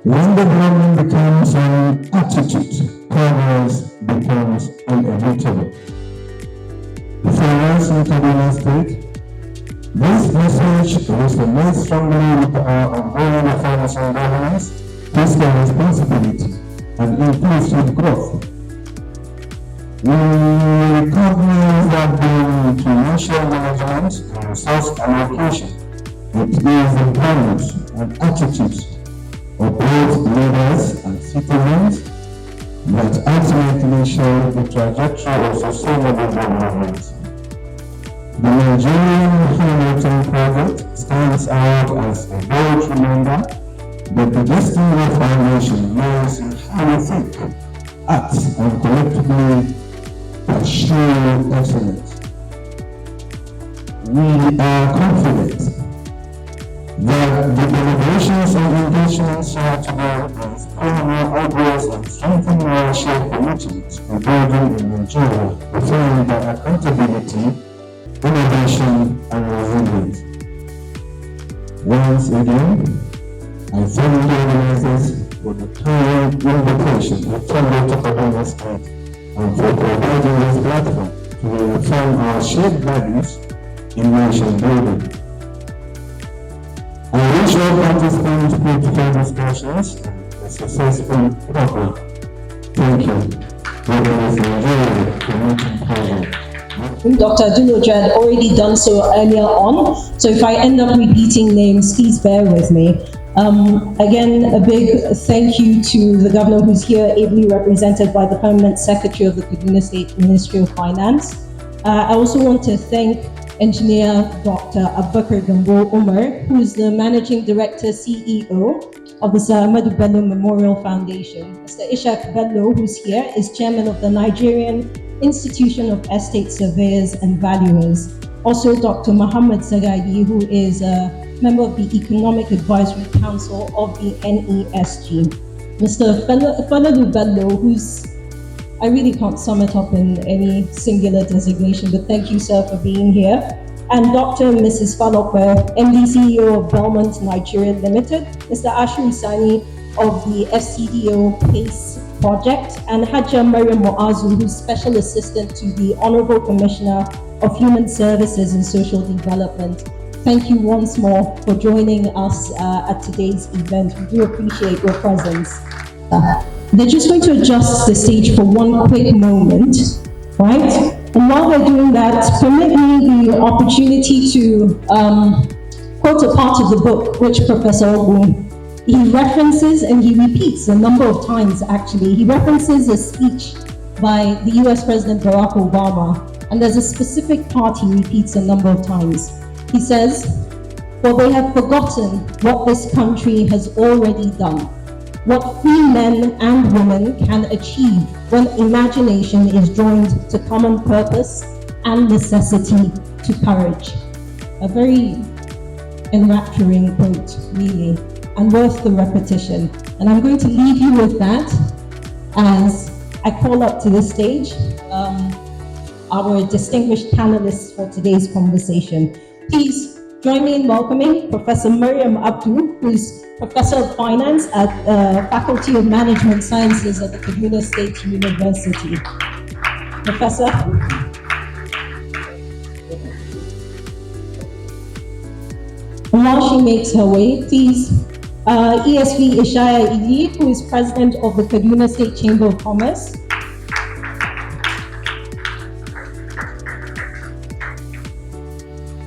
When development becomes an attitude, progress becomes inevitable. For us in Kaduna State, this message resonates strongly with our ongoing reforms and governance, fiscal responsibility, and inclusive growth. We recognize that the financial management and resource allocation, it is employment and attitudes of both leaders and citizens that ultimately show the trajectory of sustainable development. The Nigerian Hamilton project stands out as a bold reminder that the destiny of our nation lies in how we think, act, and collectively pursue excellence. We are confident that the deliberations and engagements here today will inspire more ideas and strengthen our shared commitment to building a Nigeria defined by accountability, innovation, and resilience. Once again, I thank the organizers for the kind invitation to travel to Kaduna State and for providing this platform to reaffirm our shared values in nation building. I wish all participants fruitful discussions and a successful program. Thank you. Whether it's Nigeria promoting program. Dr. Adunoja had already done so earlier on, so if I end up repeating names, please bear with me. Again, a big thank you to the governor who's here, ably represented by the Permanent Secretary of the Kaduna State Ministry of Finance. I also want to thank Engineer Dr. Abubakar Gambo Umar, who is the Managing Director, CEO of the Sir Ahmadu Bello Memorial Foundation. Mr. Ishaq Bello, who's here, is Chairman of the Nigerian Institution of Estate Surveyors and Valuers. Also, Dr. Muhammad Sagagi, who is a member of the Economic Advisory Council of the NESG. Mr. Falalu Bello, who's, I really can't sum it up in any singular designation, but thank you, sir, for being here. And Dr. and Mrs. Falokwe, MD CEO of Belmont Nigeria Limited, Mr. Ashu Sani of the FCDO PACE project, and Hajja Mariam Moazu, who's Special Assistant to the Honorable Commissioner of Human Services and Social Development. Thank you once more for joining us at today's event. We do appreciate your presence. They're just going to adjust the stage for one quick moment, right? And while they're doing that, permit me the opportunity to quote a part of the book, which Professor Ogun, he references and he repeats a number of times, actually. He references a speech by the US President Barack Obama, and there's a specific part he repeats a number of times. He says, "For they have forgotten what this country has already done, what free men and women can achieve when imagination is joined to common purpose and necessity to courage." A very enrapturing quote, really, and worth the repetition. And I'm going to leave you with that as I call up to the stage our distinguished panelists for today's conversation. Please join me in welcoming Professor Miriam Abdu, who's Professor of Finance at Faculty of Management Sciences at the Kaduna State University. Professor. And while she makes her way, please ESV Ishaya Ili, who is President of the Kaduna State Chamber of Commerce.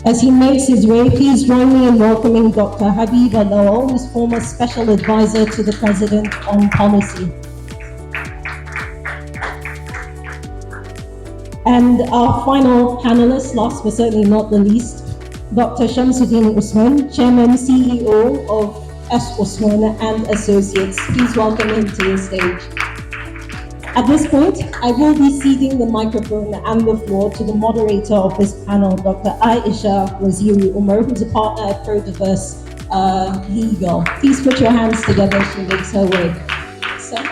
As he makes his way, please join me in welcoming Dr. Habiba Lawal, who is former Special Advisor to the President on Policy. And our final panelist, last but certainly not the least, Dr. Shamsuddin Usman, Chairman, CEO of S. Usman and Associates. Please welcome him to the stage. At this point, I will be ceding the microphone and the floor to the moderator of this panel, Dr. Aisha Waziri Umar, who's a partner at Pro-Diverse Legal. Please put your hands together as she makes her way. Sir?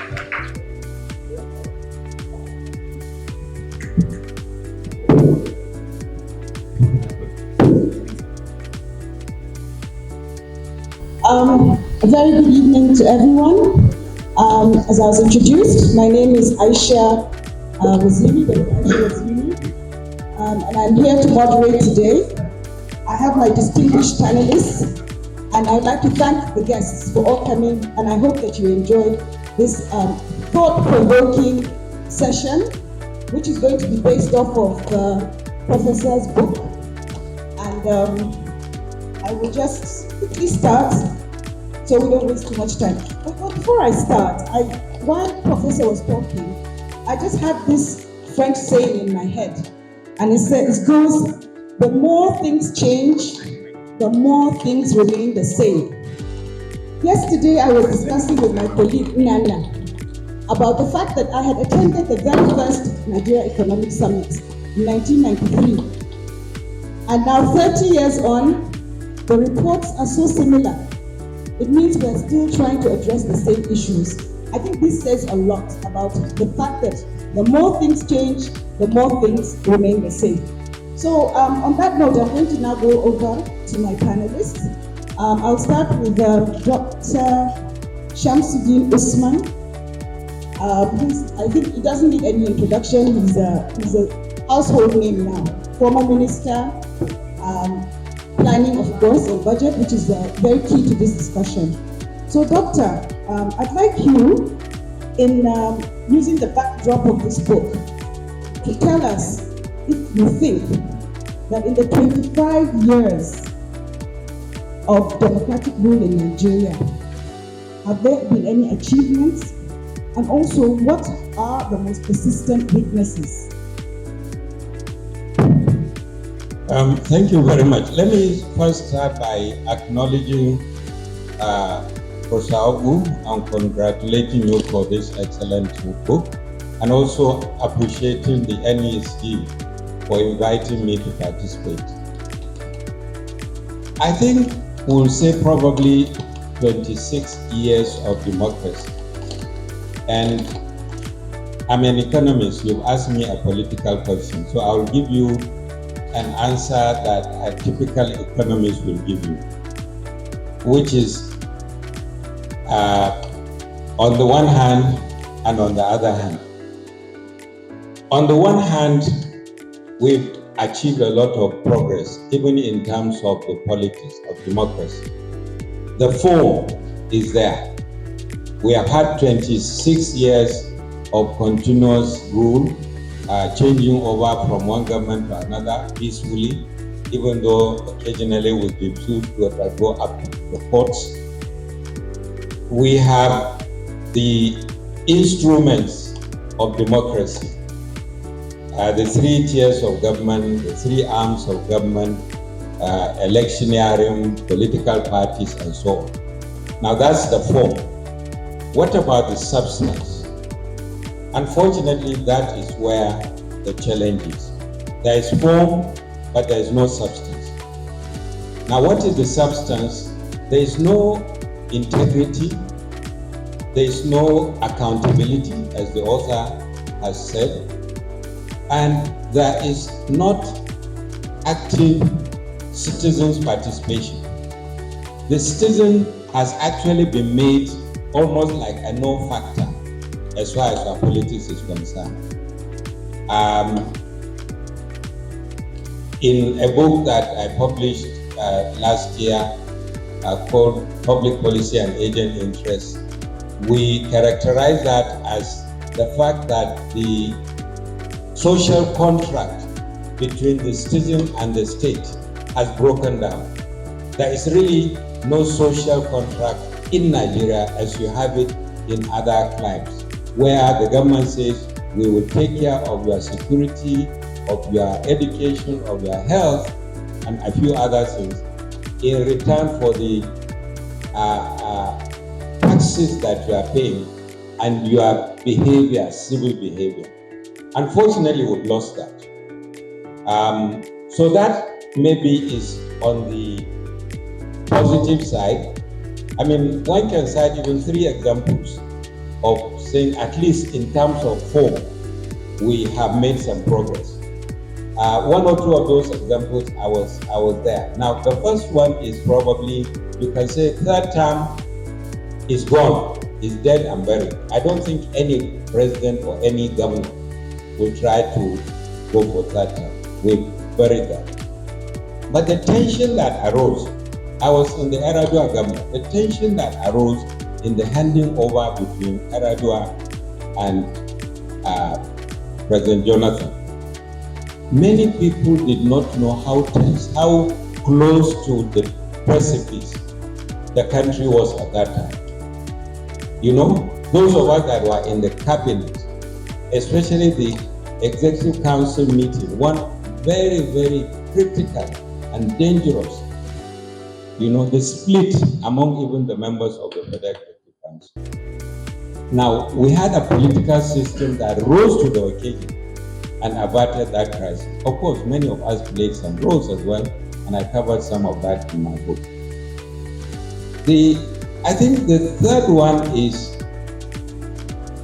A very good evening to everyone. As I was introduced, my name is Aisha Waziri, and I'm here to moderate today. I have my distinguished panelists, and I'd like to thank the guests for all coming, and I hope that you enjoyed this thought-provoking session, which is going to be based off of the professor's book. And I will just quickly start so we don't waste too much time. But before I start, while Professor was talking, I just had this French saying in my head, and it goes, the more things change, the more things remain the same. Yesterday, I was discussing with my colleague Nana about the fact that I had attended the very first Nigerian Economic Summit in 1993. And now 30 years on, the reports are so similar. It means we're still trying to address the same issues. I think this says a lot about the fact that the more things change, the more things remain the same. So on that note, I'm going to now go over to my panelists. I'll start with Dr. Shamsuddin Usman. I think he doesn't need any introduction. He's a household name now. Former minister, planning, of course, and budget, which is very key to this discussion. So, Doctor, I'd like you, in using the backdrop of this book, to tell us if you think that in the 25 years of democratic rule in Nigeria, have there been any achievements? And also, what are the most persistent weaknesses? Thank you very much. Let me first start by acknowledging Professor Ogu and congratulating you for this excellent book, and also appreciating the NESG for inviting me to participate. I think we'll say probably 26 years of democracy. And I'm an economist. You've asked me a political question, so I'll give you an answer that a typical economist will give you, which is on the one hand and on the other hand. On the one hand, we've achieved a lot of progress, even in terms of the politics of democracy. The form is there. We have had 26 years of continuous rule, changing over from one government to another peacefully, even though occasionally with disputes that go up to the courts. We have the instruments of democracy, the 3 tiers of government, the 3 arms of government, electioneering, political parties, and so on. Now that's the form. What about the substance? Unfortunately, that is where the challenge is. There is form, but there is no substance. Now, what is the substance? There is no integrity, there is no accountability, as the author has said, and there is not active citizens' participation. The citizen has actually been made almost like a no-factor as far as our politics is concerned. In a book that I published last year, called public policy and agent interest. We characterize that as the fact that the social contract between the citizen and the state has broken down. There is really no social contract in Nigeria as you have it in other climes, where the government says, we will take care of your security, of your education, of your health, and a few other things in return for the taxes that you are paying and your behavior, civil behavior. Unfortunately, we've lost that. So that maybe is on the positive side. I mean, one can cite even 3 examples of saying, at least in terms of form, we have made some progress. 1 or 2 of those examples, I was there. Now, the first one is probably, you can say, third term is gone, is dead and buried. I don't think any president or any governor will try to go for third term. We buried that. But the tension that arose, I was in the Yar'Adua government, the tension that arose in the handing over between Yar'Adua and President Jonathan. Many people did not know how tense, how close to the precipice the country was at that time. You know, those of us that were in the cabinet, especially the Executive Council meeting, one very, very critical and dangerous, you know, the split among even the members of the Federal Executive Council. Now, we had a political system that rose to the occasion and averted that crisis. Of course, many of us played some roles as well, and I covered some of that in my book. I think the third one is,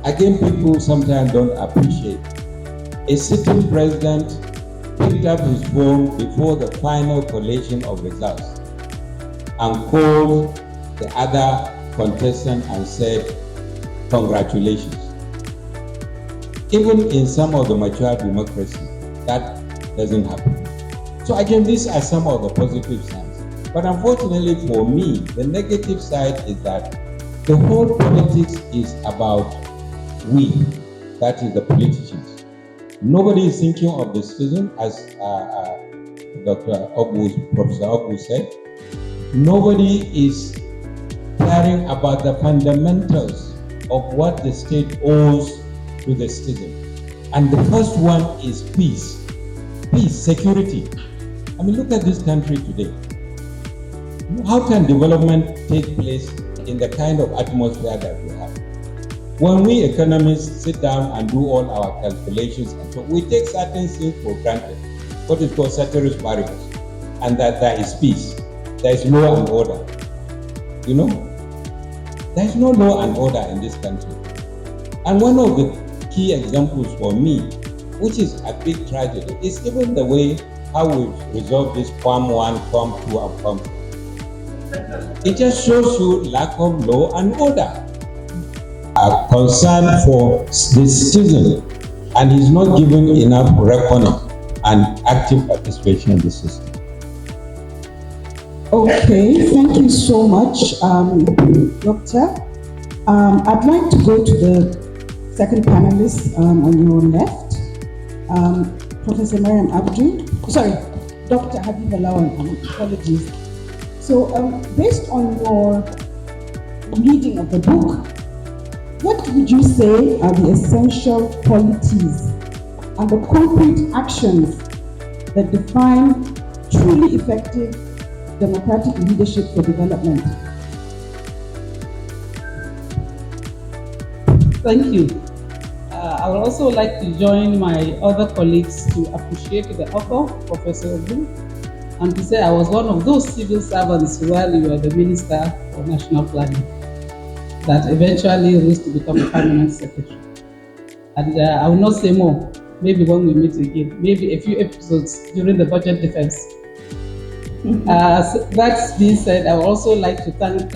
again, people sometimes don't appreciate. A sitting president picked up his phone before the final collation of results and called the other contestant and said, congratulations. Even in some of the mature democracies, that doesn't happen. So again, these are some of the positive signs. But unfortunately for me, the negative side is that the whole politics is about we, that is the politicians. Nobody is thinking of the citizen, as Professor Ogbu said. Nobody is caring about the fundamentals of what the state owes to the citizen. And the first one is peace. Peace, security. I mean, look at this country today. How can development take place in the kind of atmosphere that we have? When we economists sit down and do all our calculations, and so we take certain things for granted, what is called ceteris paribus, and that there is peace, there is law and order. You know, there is no law and order in this country. And one of the key examples for me, which is a big tragedy, is even the way how we resolve this Form 1, Form 2, and Form 3. It just shows you lack of law and order. A concern for the citizen, and he's not given enough reckoning and active participation in the system. Okay, thank you so much, Doctor. I'd like to go to the second panelist on your left, Professor Mariam Abdu. Sorry, Dr. Habib Alawan, apologies. So, based on your reading of the book, what would you say are the essential qualities and the concrete actions that define truly effective democratic leadership for development? Thank you. I would also like to join my other colleagues to appreciate the author, Professor Ogbu, and to say I was one of those civil servants while you were the Minister for National Planning that eventually rose to become a permanent secretary. And I will not say more, maybe when we meet again, maybe a few episodes during the budget defense. So that being said, I would also like to thank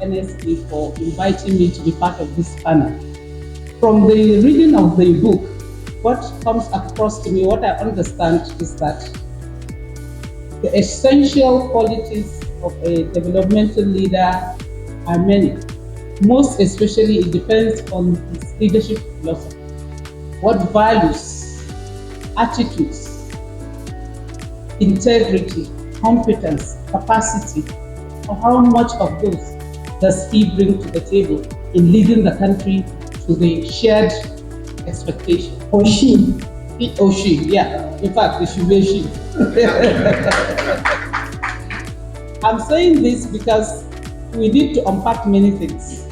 NESG for inviting me to be part of this panel. From the reading of the book, what comes across to me, what I understand is that the essential qualities of a developmental leader are many. Most especially, it depends on his leadership philosophy. What values, attitudes, integrity, competence, capacity, or how much of those does he bring to the table in leading the country to the shared expectation? Or she. He or she, yeah. In fact, it should be she. I'm saying this because we need to unpack many things.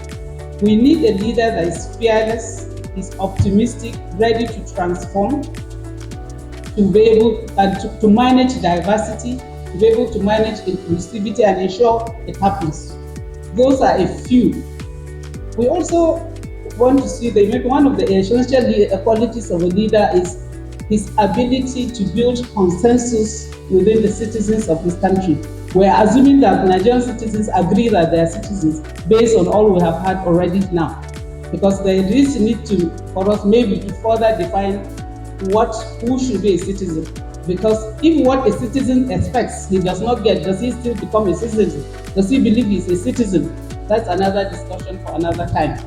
We need a leader that is fearless, is optimistic, ready to transform, to be able to manage diversity, to be able to manage inclusivity and ensure it happens. Those are a few. We also want to see that maybe one of the essential qualities of a leader is his ability to build consensus within the citizens of this country. We're assuming that Nigerian citizens agree that they are citizens based on all we have had already now. Because there is need to, for us maybe to further define who should be a citizen. Because if what a citizen expects he does not get, does he still become a citizen? Does he believe he's a citizen? That's another discussion for another time.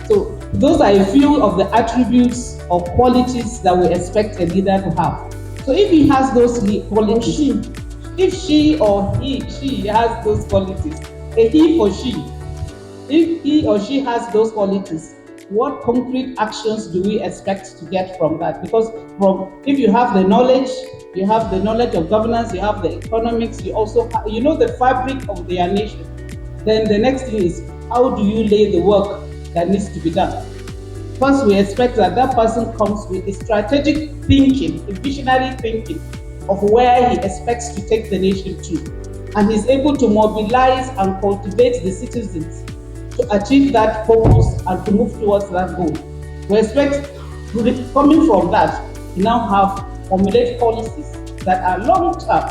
So those are a few of the attributes or qualities that we expect a leader to have. So if he has those qualities, if she or she has those qualities, a he for she, if he or she has those qualities, what concrete actions do we expect to get from that? Because if you have the knowledge of governance, you have the economics, you also you know the fabric of their nation. Then the next thing is, how do you lay the work that needs to be done? First, we expect that that person comes with a strategic thinking, a visionary thinking of where he expects to take the nation to. And he's able to mobilize and cultivate the citizens to achieve that purpose and to move towards that goal. We expect, coming from that, we now have formulate policies that are long-term,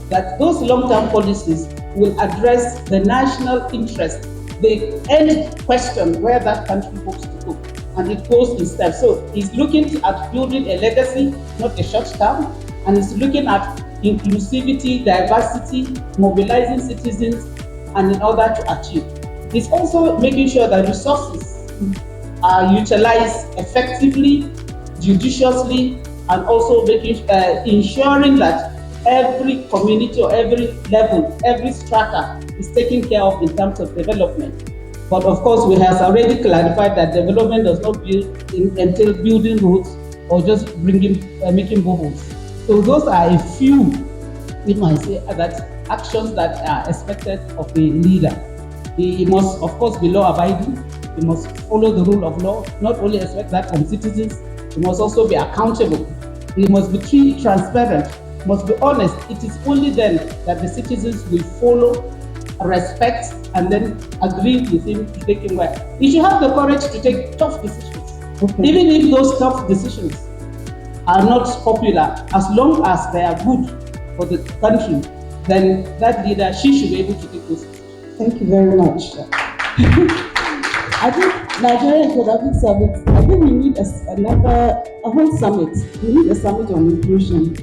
that those long-term policies will address the national interest, the end question where that country hopes to go, and it goes in steps. So he's looking at building a legacy, not a short term, and he's looking at inclusivity, diversity, mobilizing citizens, and in order to achieve. He's also making sure that resources are utilized effectively, judiciously, and also ensuring that every community or every level, every strata is taken care of in terms of development. But of course, we have already clarified that development does not entail building roads or just making boreholes. So those are a few, we might say, that actions that are expected of a leader. He must, of course, be law-abiding. He must follow the rule of law. Not only expect that from citizens, he must also be accountable. He must be transparent. He must be honest. It is only then that the citizens will follow, respect, and then agree with him to take him where. He should have the courage to take tough decisions. Okay. Even if those tough decisions are not popular, as long as they are good for the country, then that leader, she should be able to take those decisions. Thank you very much. I think Nigerian Economic Summit, I think we need a whole summit. We need a summit on inclusion.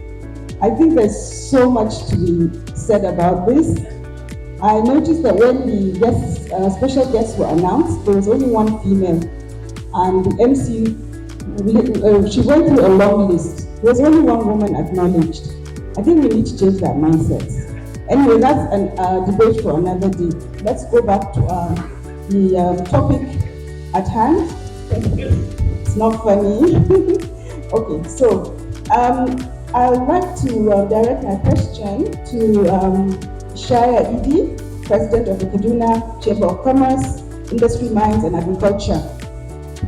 I think there's so much to be said about this. I noticed that when the guests, special guests were announced, there was only one female. And the MC, she went through a long list. There was only one woman acknowledged. I think we need to change that mindset. Anyway, that's a debate for another day. Let's go back to the topic at hand. It's not funny. Okay, so I would like to direct my question to Shaya Idi, President of the Kaduna Chamber of Commerce, Industry, Mines and Agriculture.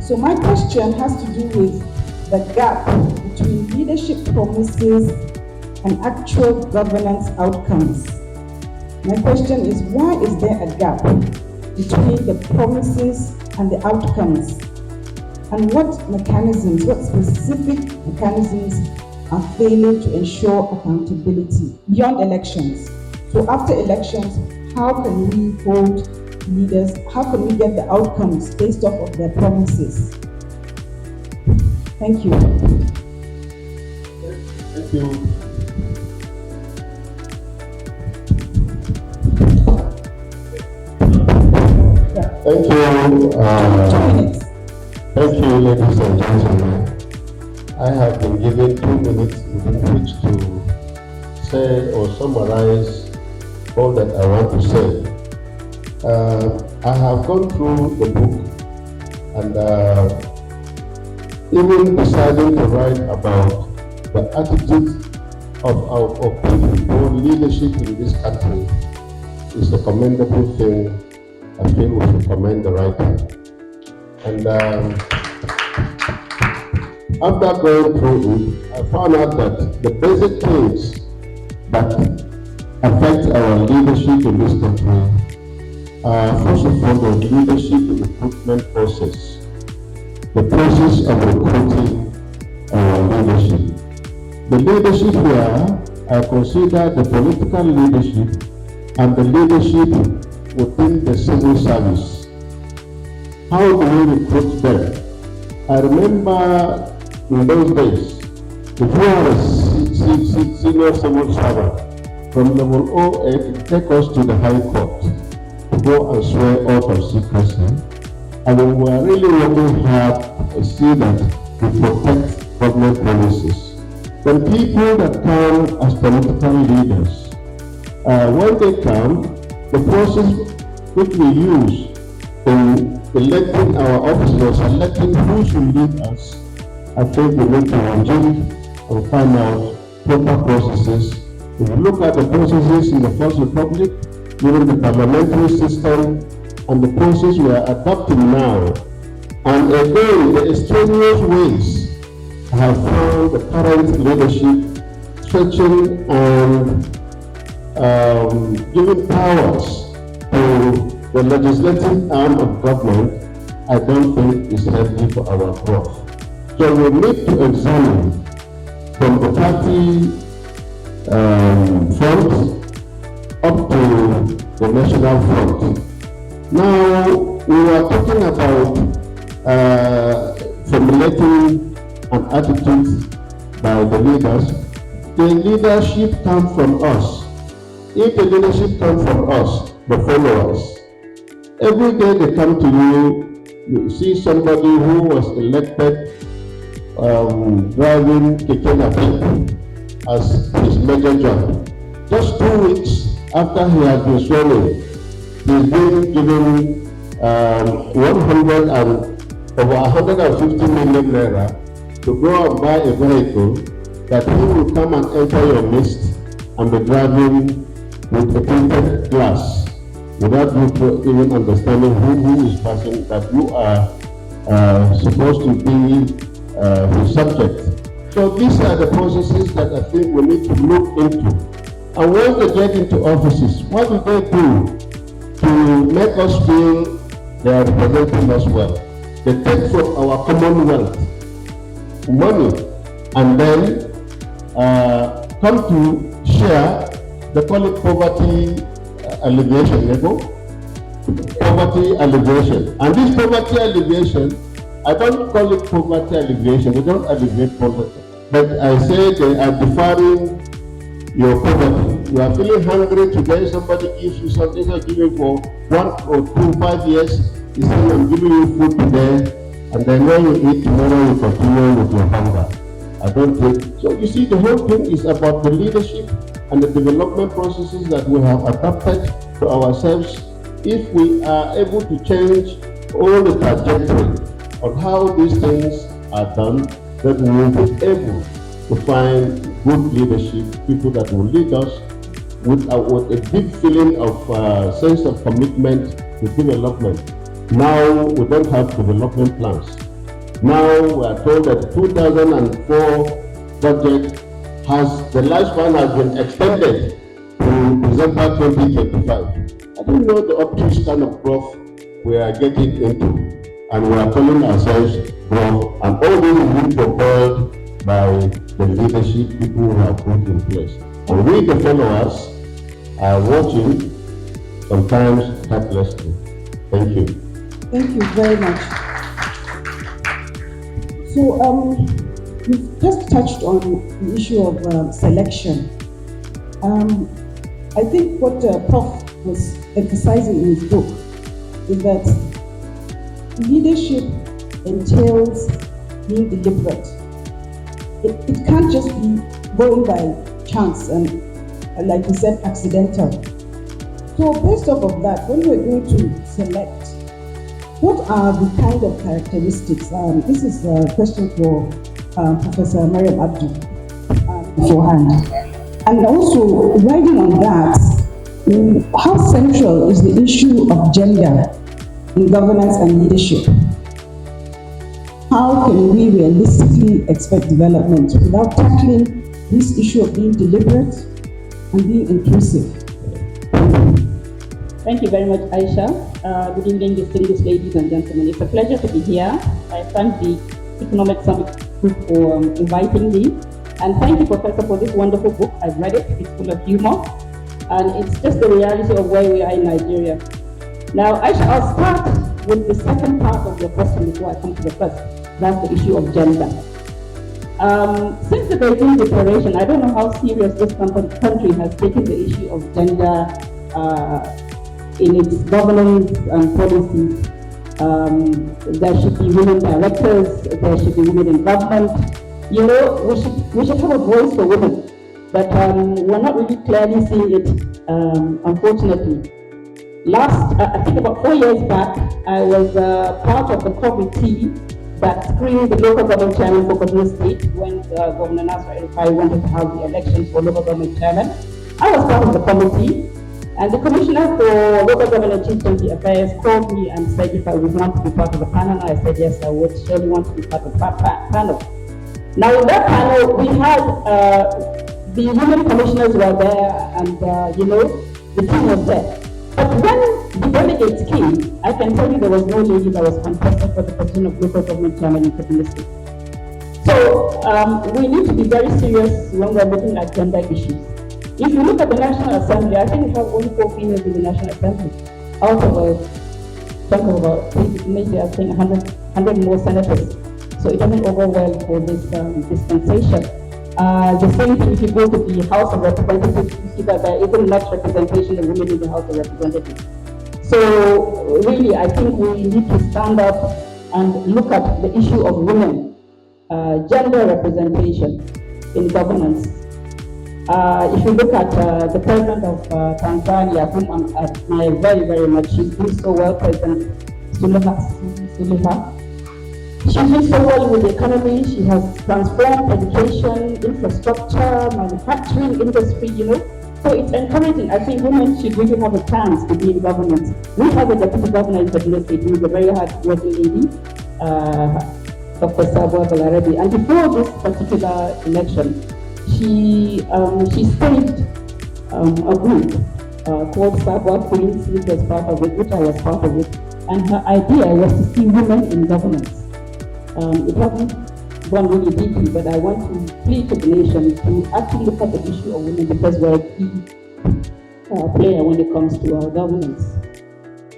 So my question has to do with the gap between leadership promises and actual governance outcomes. My question is, why is there a gap between the promises and the outcomes? And what specific mechanisms are failing to ensure accountability beyond elections? So after elections, how can we hold leaders, how can we get the outcomes based off of their promises? Thank you. Thank you. Thank you. 2 minutes. Thank you, ladies and gentlemen. I have been given 2 minutes within which to say or summarize all that I want to say. I have gone through the book and even deciding to write about the attitude of people or leadership in this country is a commendable thing. I feel we should commend the writer. And after going through it, I found out that the basic things that affect our leadership in this country are, first of all, the leadership recruitment process. The process of recruiting our leadership. The leadership here, I consider the political leadership and the leadership within the civil service. How do we recruit them? I remember in those days, if you are a senior civil servant from level 08, it take us to the High Court to go and swear oath of secrecy. And we were really working hard to see that we protect government policies. When people that come as political leaders, when they come, the process which we use in electing our officers, selecting who should lead us, I think we need to reject and find out proper processes. If you look at the processes in the First Republic, even the parliamentary system, and the process we are adopting now, and again, the extraneous ways I have found the current leadership stretching and giving powers to the legislative arm of government, I don't think is healthy for our growth. So we need to examine from the party front up to the national front. Now, we are talking about formulating an attitude by the leaders. The leadership comes from us. If the leadership comes from us, the followers, every day they come to you, you see somebody who was elected driving Keke Napep as his major job. Just 2 weeks after he has been sworn in, he's been given over 150 million naira to go and buy a vehicle that he will come and enter your midst and be driving with a tinted glass without you even understanding who is passing, that you are supposed to be his subject. So these are the processes that I think we need to look into. And when they get into offices, what do they do to make us feel they are representing us well? They take from our commonwealth money and then come to share. They call it poverty alleviation, poverty alleviation. And this poverty alleviation, I don't call it poverty alleviation. They don't alleviate poverty, but I say they are deferring your poverty. You are feeling hungry today, somebody gives you something, they give you for 1 or 2, 5 years, he says, I'm giving you food today, and then when you eat tomorrow, you continue with your hunger. I don't think, so you see, the whole thing is about the leadership and the development processes that we have adapted to ourselves. If we are able to change all the trajectory on how these things are done, then we will be able to find good leadership, people that will lead us with a deep feeling of sense of commitment to development. Now we don't have development plans. Now we are told that 2004 project the lifespan has been extended to December 2025. I don't know the obtuse kind of growth we are getting into, and we are calling ourselves growth, and all this is being propelled by the leadership people who have put in place. And we, the followers, are watching, sometimes helplessly. Thank you. Thank you very much. So, we've just touched on the issue of selection. I think what Prof was emphasizing in his book is that leadership entails being deliberate. It can't just be going by chance and, like you said, accidental. So based off of that, when we're going to select, what are the kind of characteristics? This is a question for Professor Mariam Abdul beforehand. And also, riding on that, how central is the issue of gender in governance and leadership? How can we realistically expect development without tackling this issue of being deliberate and being inclusive? Thank you very much, Aisha. Good evening, distinguished ladies and gentlemen. It's a pleasure to be here. I thank the Economic Summit Group for inviting me. And thank you, Professor, for this wonderful book. I've read it. It's full of humor. And it's just the reality of where we are in Nigeria. Now, Aisha, I'll start with the second part of your question before I come to the first. That's the issue of gender. Since the Beijing Declaration, I don't know how serious this country has taken the issue of gender in its governance and policies. There should be women directors, there should be women in government. You know, we should have a voice for women, but we're not really clearly seeing it, unfortunately. I think about 4 years back, I was part of the committee that screened the local government chairman for Kaduna State when Governor Nasser El-Rufai wanted to have the elections for local government chairman. I was part of the committee, and the commissioner for local government and chief community affairs called me and said if I would want to be part of the panel. I said yes, I would surely want to be part of the panel. Now in that panel, we had the women commissioners were there, and you know, the team was there. But when the delegates came, I can tell you there was no lady that was contested for the position of local government chairman in Kaduna State. So we need to be very serious when we're looking at gender issues. If you look at the National Assembly, I think we have only 4 females in the National Assembly, out of a chunk of about maybe I think 100 more senators. So it doesn't over well for this dispensation. The same thing if you go to the House of Representatives, you see that there isn't much representation of women in the House of Representatives. So really, I think we need to stand up and look at the issue of women, gender representation in governance. If you look at the president of Tanzania, whom I admire very, very much, she's doing so well, President Suluhu. She's doing so well with the economy. She has transformed education, infrastructure, manufacturing industry, you know. So it's encouraging. I think women should really have a chance to be in governance. We have a deputy governor in Kaduna State who is a very hard-working lady, Dr. Sabwa Balarabi. And before this particular election, she staged a group called Sabwa Queens, which was part of it, which I was part of it. And her idea was to see women in governance. It hasn't gone really deeply, but I want to plead to the nation to actually look at the issue of women because we're a key player when it comes to our governance.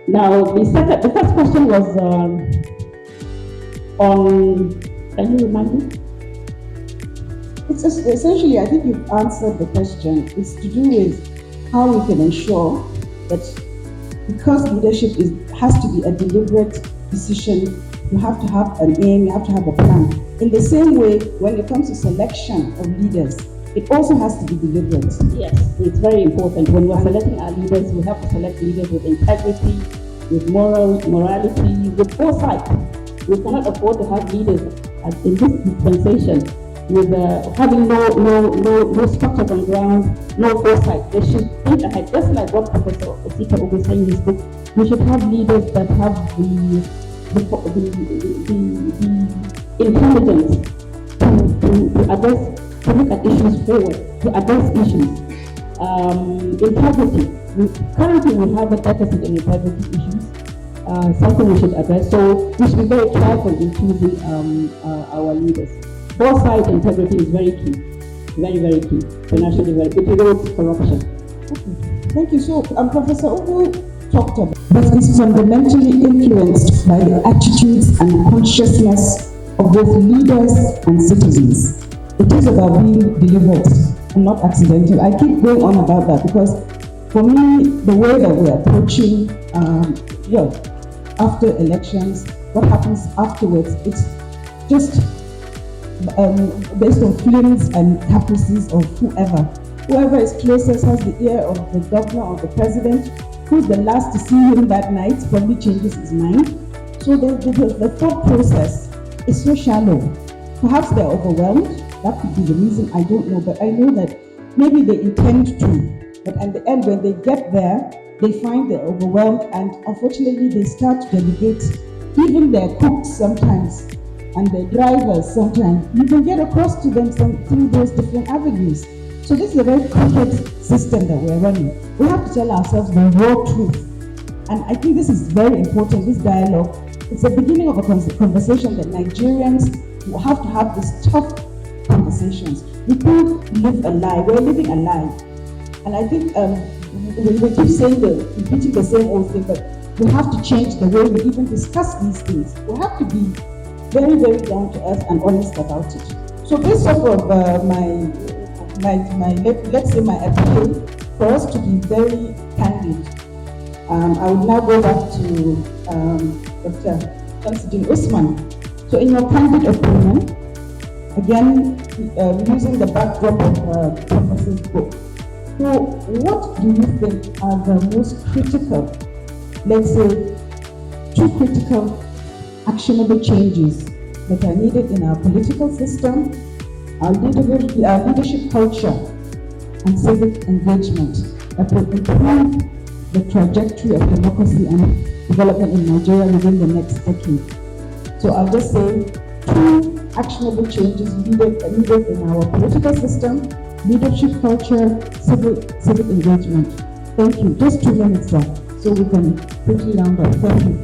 Now, the first question was on, can you remind me? It's essentially, I think you've answered the question. It's to do with how we can ensure that because leadership has to be a deliberate decision. You have to have an aim, you have to have a plan. In the same way, when it comes to selection of leaders, it also has to be deliberate. Yes, it's very important. When we're selecting our leaders, we have to select leaders with integrity, with morality, with foresight. We cannot afford to have leaders in this dispensation with having no structure on ground, no foresight. They should think ahead, just like what Professor Osita was saying in his book. We should have leaders that have the intelligence to address, to look at issues forward, to address issues. Integrity. Currently we have a deficit in integrity issues, something we should address. So we should be very careful in choosing our leaders. Foresight, integrity is very key, very, very key for national development. It erodes corruption. Okay. Thank you. So Professor Ugu talked about, but it's fundamentally influenced by the attitudes and consciousness of both leaders and citizens. It is about being deliberate and not accidental. I keep going on about that because for me, the way that we're approaching, after elections, what happens afterwards. It's just based on feelings and caprices of whoever. Whoever is closest has the ear of the governor or the president. Who's the last to see him that night probably changes his mind. So the thought process is so shallow. Perhaps they're overwhelmed. That could be the reason, I don't know. But I know that maybe they intend to. But at the end, when they get there, they find they're overwhelmed, and unfortunately they start to delegate even their cooks sometimes and their drivers sometimes. You can get across to them through those different avenues. So this is a very crooked system that we're running. We have to tell ourselves the raw truth. And I think this is very important, this dialogue. It's the beginning of a conversation that Nigerians will have to have these tough conversations. We can't live a lie, we're living a lie. And I think we keep saying repeating the same old thing, but we have to change the way we even discuss these things. We have to be very, very down to earth and honest about it. So this sort of let's say my appeal for us to be very candid. I will now go back to Dr. Shamsuddin Usman. So in your candid opinion, again, using the backdrop of the Professor's book, so what do you think are the most critical, let's say, 2 critical actionable changes that are needed in our political system, our leadership culture, and civic engagement that will improve the trajectory of democracy and development in Nigeria within the next decade? So I'll just say 2 actionable changes needed in our political system, leadership culture, civic engagement. Thank you. Just 2 minutes, sir, so we can quickly round up. Thank you.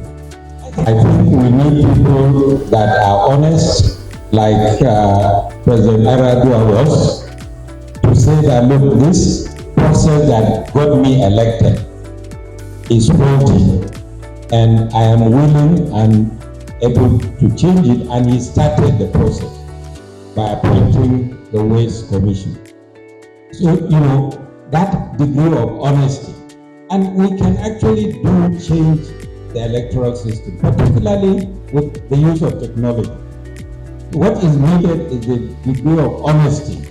I think we need people that are honest, like President Aradua was, to say that, look, this process that got me elected is faulty, and I am willing and able to change it, and he started the process by appointing the Waste Commission. So, that degree of honesty, and we can actually change the electoral system, particularly with the use of technology. What is needed is the degree of honesty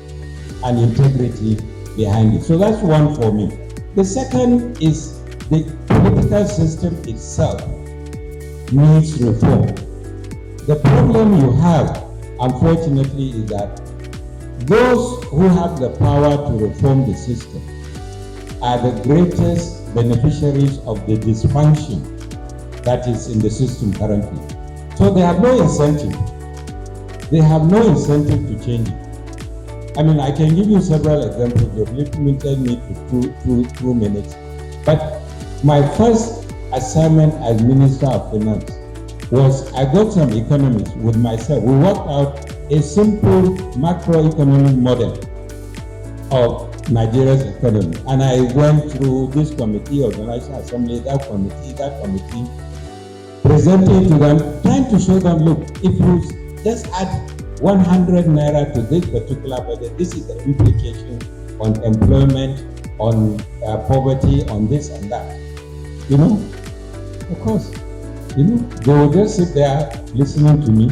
and integrity behind it. So that's one for me. The second is the political system itself needs reform. The problem you have, unfortunately, is that those who have the power to reform the system are the greatest beneficiaries of the dysfunction that is in the system currently. So they have no incentive. They have no incentive to change it. I mean, I can give you several examples. You've limited me to 2 minutes. But my first assignment as Minister of Finance was I got some economists with myself. We worked out a simple macroeconomic model of Nigeria's economy. And I went through this committee, organization assembly, that committee, presenting to them, trying to show them, look, if you just add 100 naira to this particular budget, this is the implication on employment, on poverty, on this and that. Of course, they will just sit there listening to me.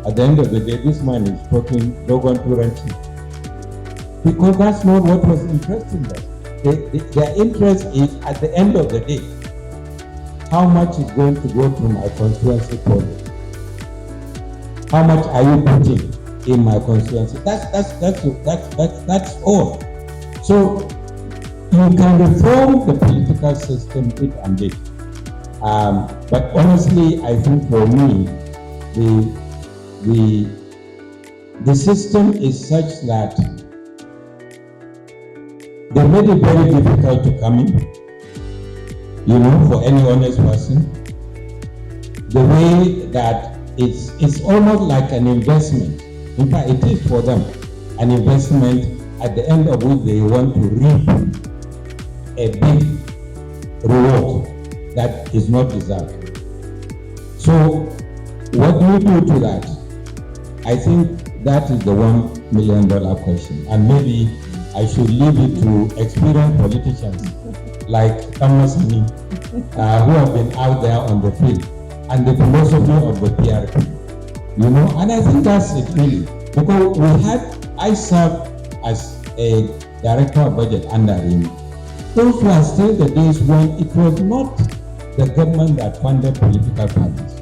At the end of the day, this man is talking Dogon Turanchi. Because that's not what was interesting them. Their interest is, at the end of the day, how much is going to go to my constituency project? How much are you putting in my constituency? That's all. So you can reform the political system bit and bit. But honestly, I think for me, the system is such that they made it very difficult to come in, for any honest person. The way that it's almost like an investment. In fact, it is for them an investment at the end of which they want to reap a big reward that is not deserved. So what do we do to that? I think that is the $1 million question. And maybe I should leave it to experienced politicians like Thomas and me, who have been out there on the field and the philosophy of the PRP. You know, and I think that's it really. Because I served as a director of budget under him. Those were still the days when it was not the government that funded political parties.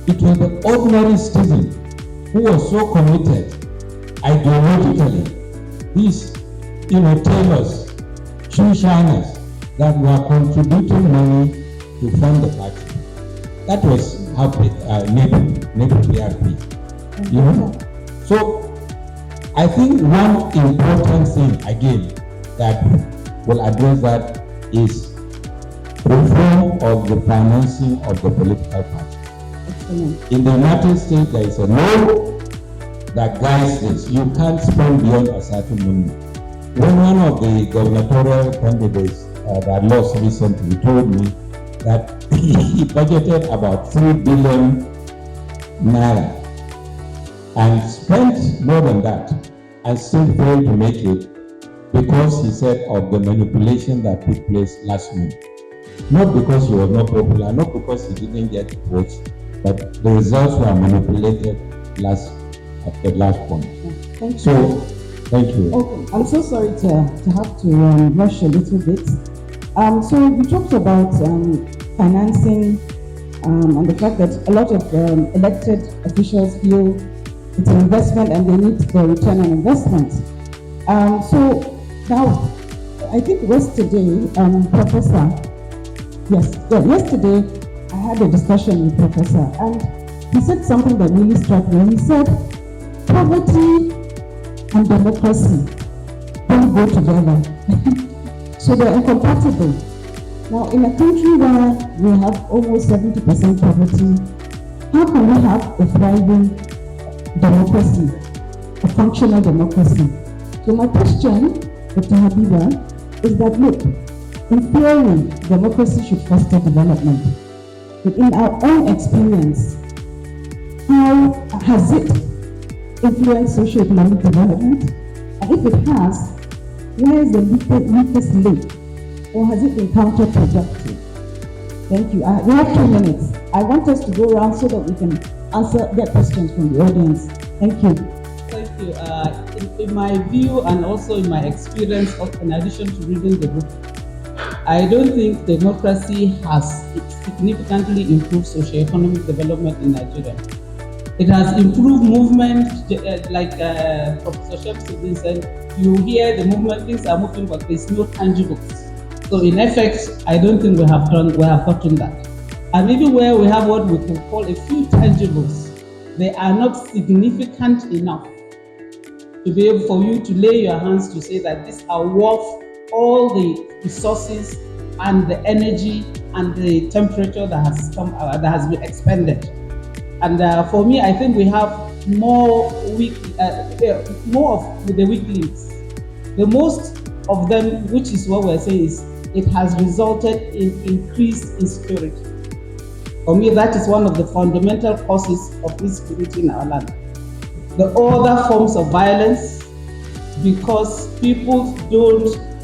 It was the ordinary citizen who was so committed ideologically. These, tailors, shoe shiners that were contributing money to fund the party. That was how NEPI PRP. You know? So I think one important thing again that will address that is reform of the financing of the political parties. In the United States, there is a law that guides this. You can't spend beyond a certain number. When one of the gubernatorial candidates that lost recently told me that he budgeted about 3 billion naira and spent more than that and still failed to make it because he said of the manipulation that took place last month. Not because he was not popular, not because he didn't get votes, but the results were manipulated at the last point. Thank you. So, thank you. Okay, I'm so sorry to have to rush a little bit. So we talked about financing and the fact that a lot of elected officials feel it's an investment and they need the return on investment. So now, I think yesterday, yesterday I had a discussion with Professor and he said something that really struck me. He said, poverty and democracy don't go together. So they're incompatible. Now, in a country where we have almost 70% poverty, how can we have a thriving democracy, a functional democracy? So my question, Dr. Habiba, is that look, in theory, democracy should foster development. But in our own experience, how has it influenced socio-economic development? And if it has, where is the weakest link? Or has it been counterproductive? Thank you. We have 2 minutes. I want us to go around so that we can get questions from the audience. Thank you. Thank you. In my view and also in my experience, in addition to reading the book, I don't think democracy has significantly improved socio-economic development in Nigeria. It has improved movement, like Professor Shemsuddin said, you hear the movement, things are moving, but there's no tangibles. So in effect, I don't think we have gotten that. And even where we have what we can call a few tangibles, they are not significant enough to be able for you to lay your hands to say that these are worth all the resources and the energy and the temperature that has been expended. And for me, I think we have more of the weak links. The most of them, which is what we're saying, is it has resulted in increased insecurity. For me, that is one of the fundamental causes of insecurity in our land. The other forms of violence, because people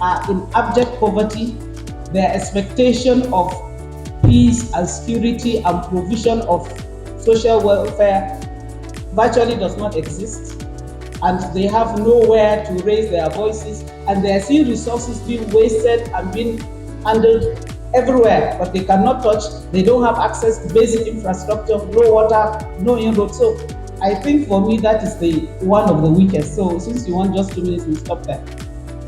are in abject poverty, their expectation of peace and security and provision of social welfare virtually does not exist, and they have nowhere to raise their voices, and they are seeing resources being wasted and being handled everywhere, but they cannot touch. They don't have access to basic infrastructure, no water, no inroad. So I think for me that is the one of the weakest. So since you want just 2 minutes, we'll stop there.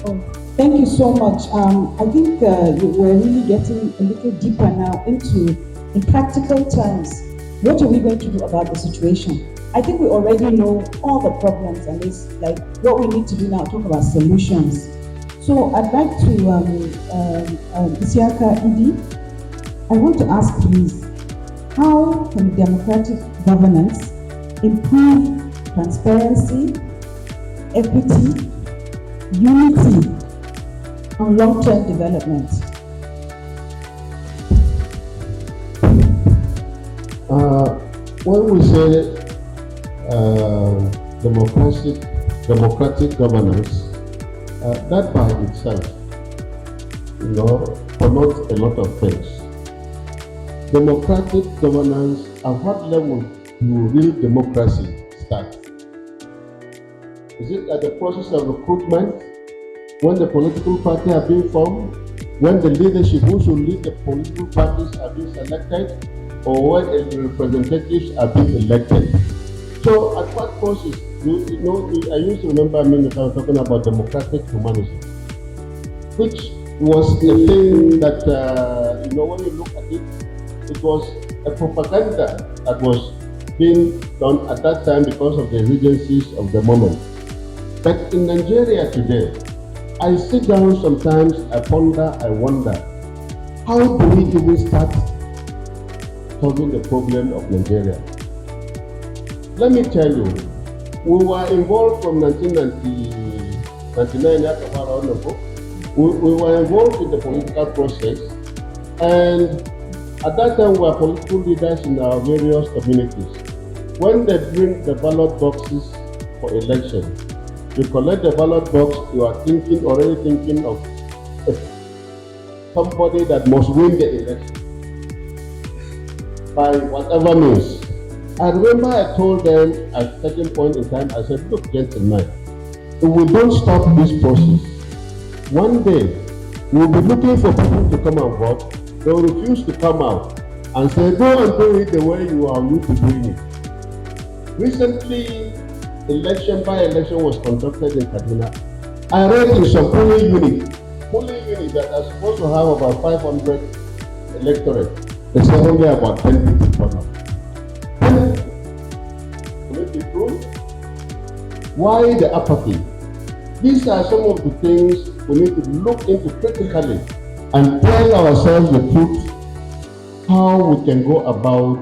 Oh, thank you so much. I think we're really getting a little deeper now into, in practical terms, what are we going to do about the situation? I think we already know all the problems, and it's like what we need to do now, talk about solutions. So I'd like to, Isiaka Idi, I want to ask please, how can democratic governance improve transparency, equity, unity, and long-term development? When we say democratic governance, that by itself, connotes a lot of things. Democratic governance at what level do real democracy start? Is it at the process of recruitment, when the political party are being formed, when the leadership who should lead the political parties are being selected, or when the representatives are being elected? So at what process? I used to remember I was talking about democratic humanism, which was a thing that, when you look at it, it was a propaganda that was being done at that time because of the exigencies of the moment. But in Nigeria today, I sit down sometimes, I ponder, I wonder, how do we even start solving the problem of Nigeria? Let me tell you, we were involved from 1999, we were involved in the political process, and at that time we were political leaders in our various communities. When they bring the ballot boxes for election, you collect the ballot box, you are already thinking of somebody that must win the election by whatever means. I remember I told them at a certain point in time, I said, look, gentlemen, if we don't stop this process, one day we'll be looking for people to come and vote. They will refuse to come out and say, go and do it the way you are used to doing it. Recently, by-election was conducted in Kaduna. I read in some polling unit that are supposed to have about 500 electorate. They said only about 10 people come out. Will it be true? Why the apathy? These are some of the things we need to look into critically and tell ourselves the truth, how we can go about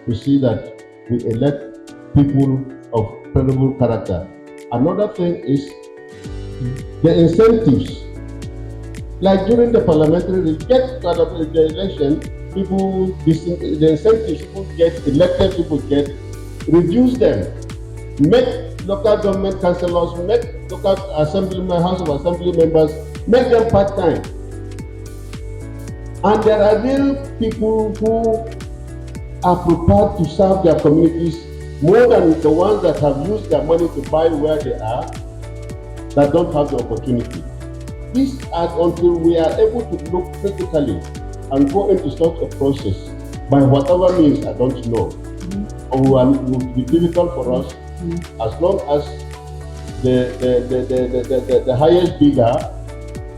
to see that we elect people of credible character. Another thing is the incentives. Like during the parliamentary, the election, the incentives people get, elected people get, reduce them. Make local government councillors, make local House of Assembly members, make them part-time. And there are real people who are prepared to serve their communities more than the ones that have used their money to buy where they are, that don't have the opportunity. This, until we are able to look critically and go into such a process, by whatever means, I don't know, or it will be difficult for us, as long as the highest bidder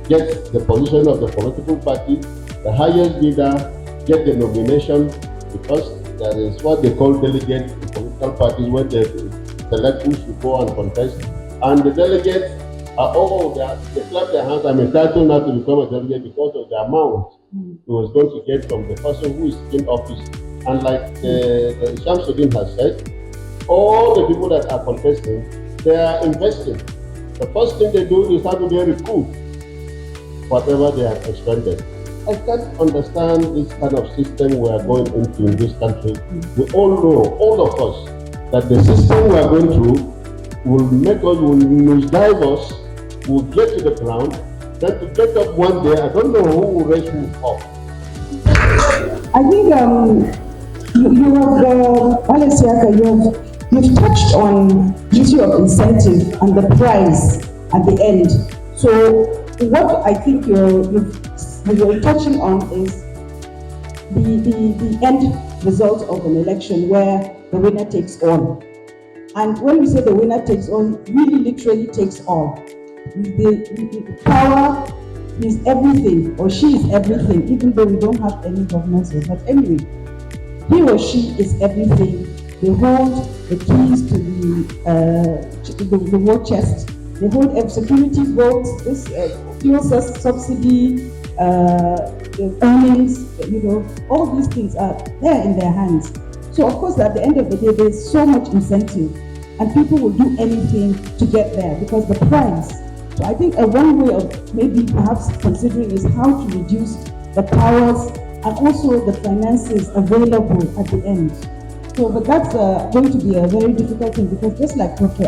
gets the position of the political party, the highest bidder gets the nomination, because that is what they call delegate in political parties, when they select who should go and contest. And the delegates are they clap their hands, I'm entitled now to become a delegate because of the amount he was going to get from the person who is in office. And like the Shamsuddin has said, all the people that are contesting, they are investing. The first thing they do is how do they recoup whatever they have expended. I can't understand this kind of system we are going into in this country. We all know, all of us, that the system we are going through will nosedive us, will get to the ground, then to get up one day, I don't know who will raise who up. I think you've touched on the issue of incentive and the price at the end. So what I think you're touching on is the end result of an election where the winner takes all. And when we say the winner takes all, really literally takes all. The power is everything, or she is everything, even though we don't have any governance. But anyway, he or she is everything. They hold the keys to the war chest. They hold security votes, this fuel subsidy, earnings, all these things are there in their hands. So of course, at the end of the day, there's so much incentive, and people will do anything to get there because the price. So I think one way of maybe perhaps considering is how to reduce the powers and also the finances available at the end. So, but that's going to be a very difficult thing because just like Dr.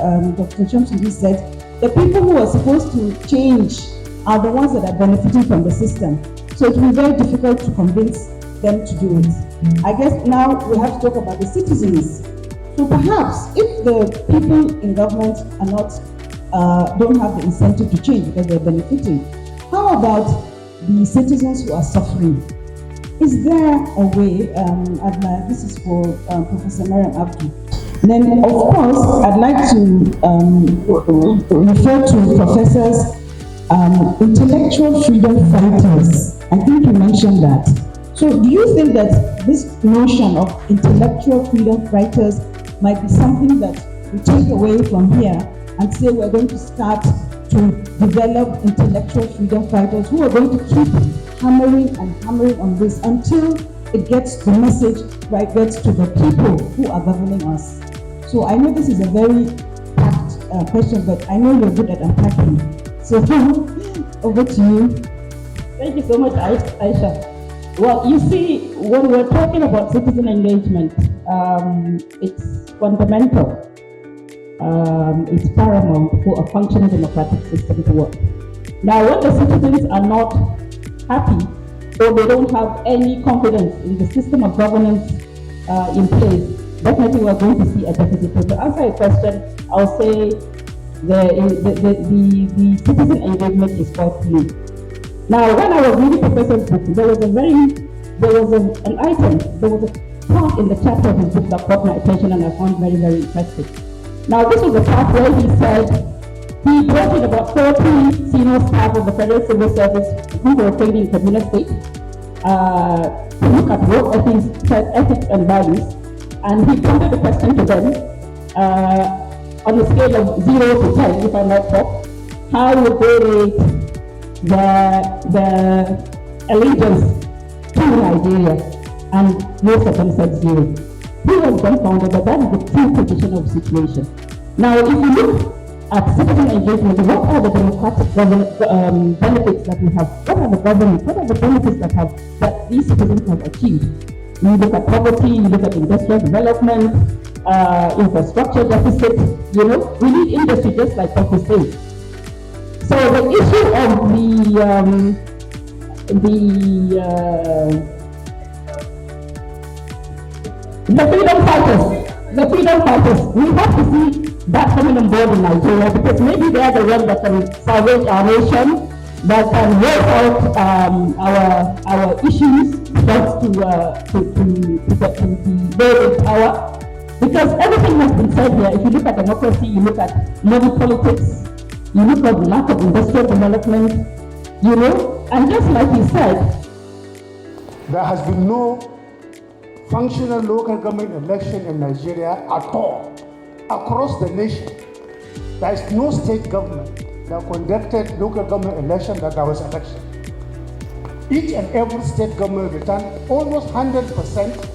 Shamsuddin said, the people who are supposed to change are the ones that are benefiting from the system. So it will be very difficult to convince them to do it. I guess now we have to talk about the citizens. So perhaps if the people in government are not, don't have the incentive to change because they're benefiting, how about the citizens who are suffering? Is there a way, this is for Professor Mariam Abdu. Then, of course, I'd like to refer to Professor's intellectual freedom fighters. I think you mentioned that. So do you think that this notion of intellectual freedom fighters might be something that we take away from here and say we're going to start to develop intellectual freedom fighters who are going to keep hammering and hammering on this until it gets the message right, gets to the people who are governing us? So I know this is a very packed question, but I know you're good at unpacking. So over to you. Thank you so much, Aisha. Well, you see, when we're talking about citizen engagement, it's fundamental. It's paramount for a functioning democratic system to work. Now, when the citizens are not happy or they don't have any confidence in the system of governance in place, definitely we're going to see a deficit. So to answer your question, I'll say the citizen engagement is quite new. Now, when I was reading Professor's book, there was an item, there was a part in the chapter of his book that caught my attention and I found very, very interesting. Now, this was the part where he said he brought in about 30 senior staff of the Federal Civil Service who were trained in Kaduna State to look at work ethics and values, and he posed the question to them on a scale of 0 to 10, if I'm not wrong, how would they rate the allegiance to Nigeria? And most of them said 0. He was dumbfounded, but that is the true position of the situation. Now, if you look at citizen engagement, what are the democratic benefits that we have? What are the governance? What are the benefits that these citizens have achieved? You look at poverty, you look at industrial development, infrastructure deficit. You know, we need industry just like what we say. So the issue of the freedom fighters, we have to see that coming on board in Nigeria, because maybe they are the ones that can salvage our nation, that can work out our issues, just to build in power. Because everything has been said here. If you look at democracy, you look at money politics, you look at the lack of industrial development, you know, and just like you said, there has been no functional local government election in Nigeria at all, across the nation. There is no state government that conducted local government election that there was election. Each and every state government returned almost 100%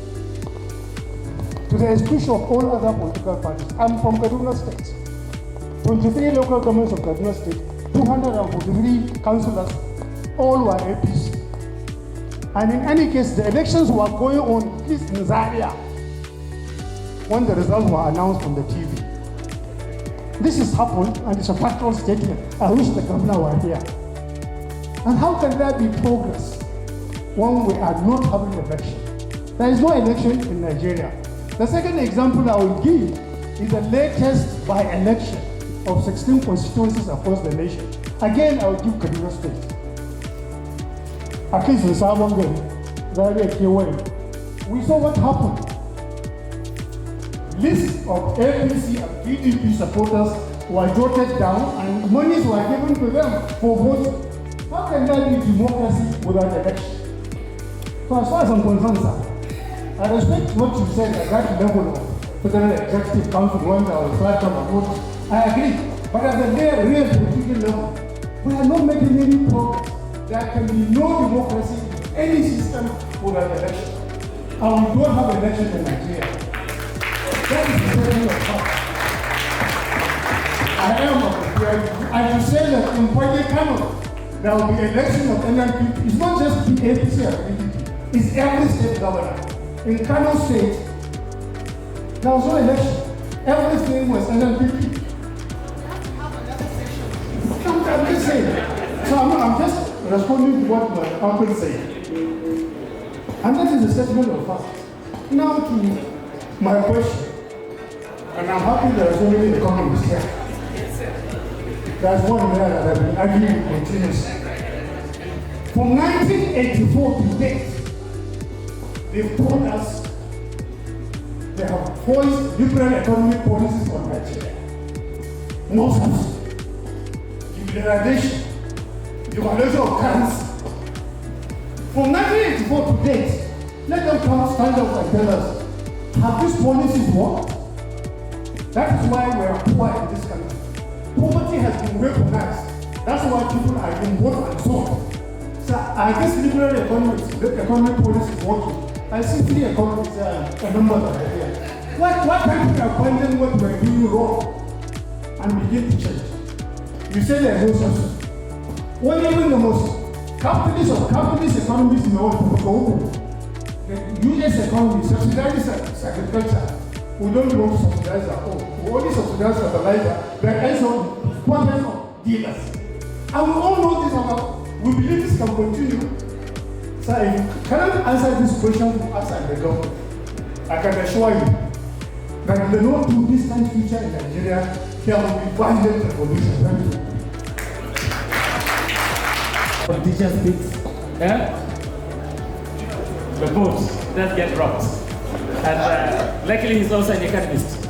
to the exclusion of all other political parties. I'm from Kaduna State. 23 local governments of Kaduna State, 243 councillors, all were APC. And in any case, the elections were going on, at least in Zaria, when the results were announced on the TV. This has happened, and it's a factual statement. I wish the governor were here. And how can there be progress when we are not having election? There is no election in Nigeria. The second example I will give is the latest by-election of 16 constituencies across the nation. Again, I will give Kaduna State. At least in Sabongari, we saw what happened. Lists of APC and PDP supporters were jotted down and monies were given to them for voting. How can there be democracy without election? So as far as I'm concerned, sir, I respect what you said at that level of Federal Executive Council when there was flat on vote. I agree. But at the real political level, we are not making any progress. There can be no democracy in any system without election. And we don't have election in Nigeria. That is the very fact. I am prepared. And to say that in Kwale Kano, there will be election of NNPP. It's not just the APC or PDP. It's every state governor. In Kano State, there was no election. Everything was NNPP. I'm just saying. So I'm just responding to what my uncle said. And that is a statement of fact. Now to my question, and I'm happy there are so many economists here. There's one there that I've been arguing continuously. From 1984 to date, they've told us they have voiced liberal economic policies on Nigeria. No subsidy, liberalization, devaluation of currency. From 1984 to date, let them come stand up and tell us, have these policies worked? That is why we are poor in this country. Poverty has been weaponized. That's why people are being bought and sold. So are these liberal economic policies working? I see 3 economists, a number that are here. Why can't we abandon what we're doing wrong and begin to change? You say there is no subsidy. When even the most capitalist economists in the world, the US economy subsidizes agriculture. We don't want to subsidize our own. We only subsidize fertilizer that ends up pockets of dealers. And we all know this about. We believe this can continue. So if you cannot answer this question for us and the government, I can assure you that in the not too distant future in Nigeria, there will be violent revolution. Politician speaks, the vote does get dropped. And luckily he's also an economist.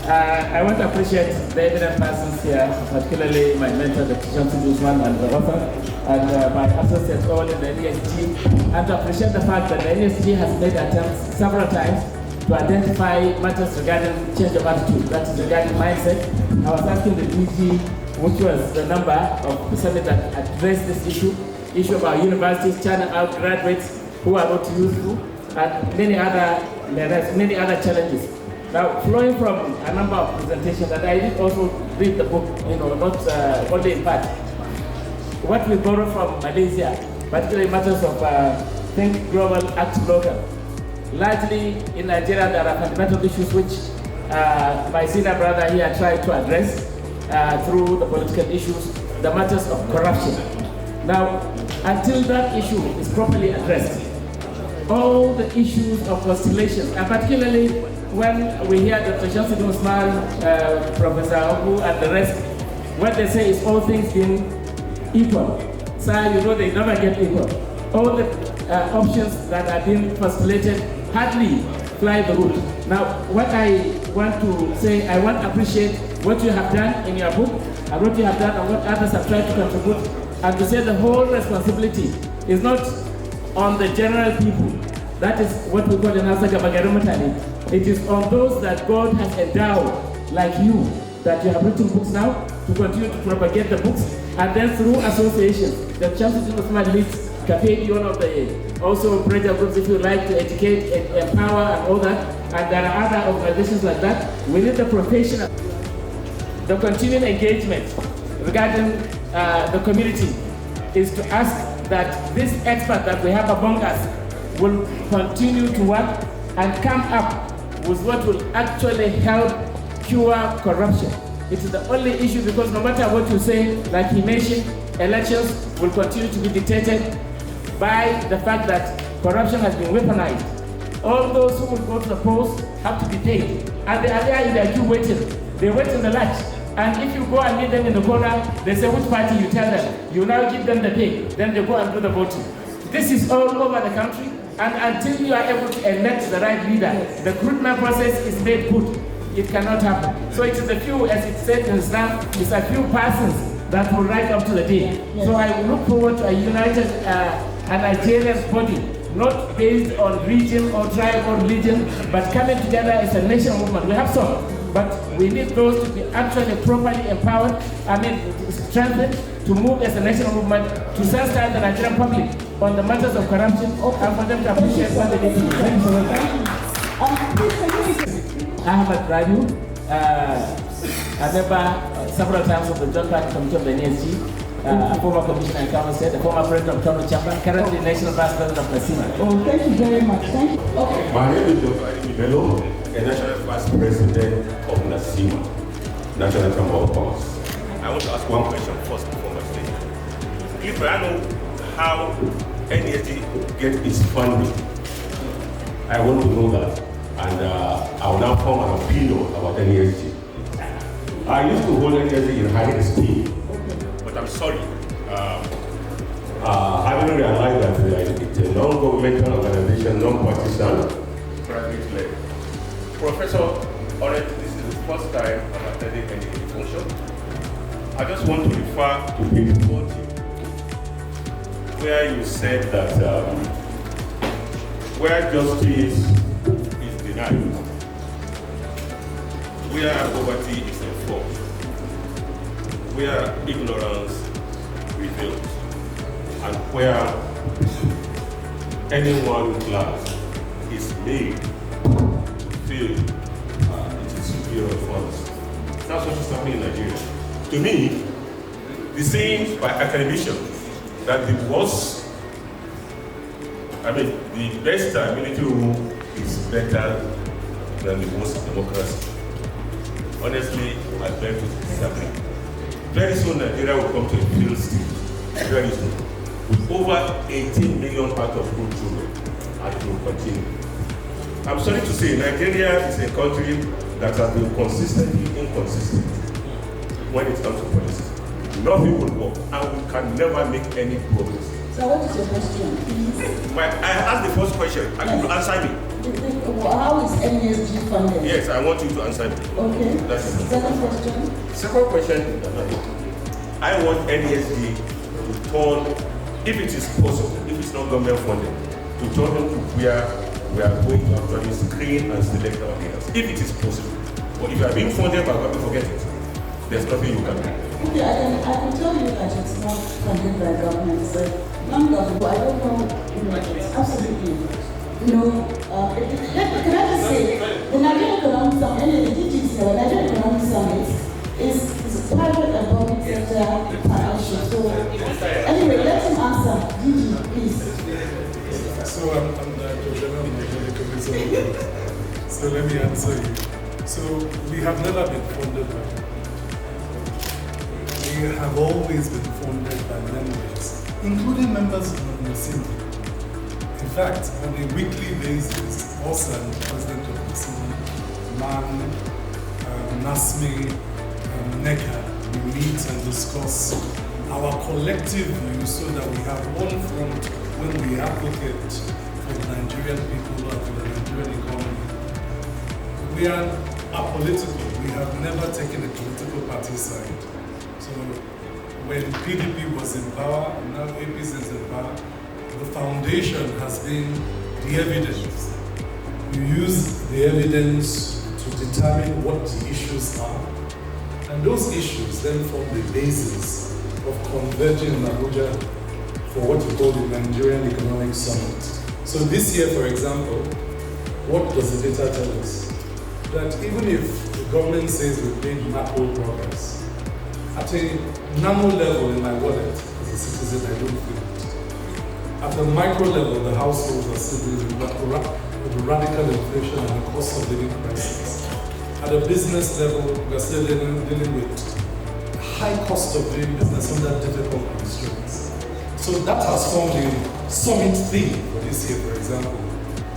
I want to appreciate the eminent persons here, particularly my mentor, Dr. Johnson Guzman, and the author, and my associates all in the NESG, and to appreciate the fact that the NESG has made attempts several times to identify matters regarding change of attitude, that is regarding mindset. I was asking the DG, which was the number of the summit that addressed this issue of our universities churning out graduates who are not useful, and many other challenges. Now, flowing from a number of presentations, and I did also read the book, not only in part. What we borrow from Malaysia, particularly matters of think global, act local. Largely in Nigeria, there are fundamental issues which my senior brother here tried to address through the political issues, the matters of corruption. Now, until that issue is properly addressed, all the issues of conciliation, and particularly when we hear Dr. Johnson Guzman, Professor Ogu, and the rest, what they say is all things being equal. So they never get equal. All the options that are being postulated hardly fly the route. Now, what I want to say, I want to appreciate what you have done in your book, and what you have done and what others have tried to contribute, and to say the whole responsibility is not on the general people. That is what we call in Africa Bagarumatani. It is on those that God has endowed, like you, that you have written books now, to continue to propagate the books, and then through associations, the Chances of Smart Leads, Cafe, one of the also pressure groups, if you like, to educate, empower, and all that, and there are other organizations like that. We need the professional, the continuing engagement regarding the community is to ask that this expert that we have among us will continue to work and come up with what will actually help cure corruption. It is the only issue, because no matter what you say, like he mentioned, elections will continue to be dictated by the fact that corruption has been weaponized. All those who will go to the polls have to be paid, and they are there in their queue waiting. They wait in the lunch. And if you go and meet them in the corner, they say which party, you tell them. You now give them the pay, then they go and do the voting. This is all over the country, and until you are able to elect the right leader, the recruitment process is made good. It cannot happen. So it is a few, as it said in Islam, it's a few persons that will rise up to the day. Yes. So I look forward to a united, a Nigerian body, not based on region or tribe or religion, but coming together as a nation movement. We have some, but we need those to be actually properly empowered, strengthened, to move as a national movement, to sensitize the Nigerian public on the matters of corruption, and for them to appreciate what they do. Thank you so much. Ahmad Raju, a member several times of the Joint Planning Committee of the NESG, a former commissioner in Kano State, a former president of Kano Chamber, currently national vice president of NASIMA. Oh, thank you very much. Thank you. Okay. My name is Dr. Bello, the national vice president of NASIMA, National Chamber of Commerce. I want to ask one question first before my statement. If I know how NESG gets its funding I want to know that. And I will now form an opinion about NESG. I used to hold NESG in high esteem, but I'm sorry. I didn't realize that it's a non-governmental organization, non-partisan, private-led. Professor, honestly, this is the first time I'm attending any function. I just want to refer to page 40, where you said that where justice is denied, where poverty is enforced, where ignorance prevails, and where anyone class is made to feel it is superior to others. That's what is happening in Nigeria. To me, the saying by academicians that the best military rule is better than the worst democracy. Honestly, I beg to disagree. Very soon Nigeria will come to a failed state. Very soon. With over 18 million out of school children, and it will continue. I'm sorry to say, Nigeria is a country that has been consistently inconsistent when it comes to policy. Nothing will work, and we can never make any progress. So what is your question, please? I asked the first question, and you answer me. How is NESG funded? Yes, I want you to answer me. Okay. That's it. Second question? Second question, I want NESG to turn, if it is possible, if it's not government funded, to turn into where we are going to actually screen and select our leaders, if it is possible. But if you are being funded by government, forget it. There's nothing you can do. Okay, I can tell you that it's not funded by government. It's non-government. I don't know, it's absolutely no. Can I just say, the Nigerian Economic Summit, the Nigerian Economic Summit is private and public sector partnership. So anyway, let him answer. Gigi, please. So I'm the general manager, so let me answer you. So we have never been funded by government. We have always been funded by members, including members of the Assembly. In fact, on a weekly basis, us and the President of the Assembly, MAN, NASME, NECA, we meet and discuss our collective views so that we have one front when we advocate for the Nigerian people and for the Nigerian economy. We are apolitical. We have never taken a political party side. So when PDP was in power, and now APC is in power, the foundation has been the evidence. You use the evidence to determine what the issues are, and those issues then form the basis of converging in Abuja for what we call the Nigerian Economic Summit. So this year, for example, what does the data tell us? That even if the government says we've made macro progress, at a nano level in my wallet, as a citizen, I don't feel it. At a micro level, the households are still dealing with the radical inflation and the cost of living crisis. At a business level, we're still dealing with the high cost of doing business under difficult constraints. So that has formed a summit theme for this year, for example,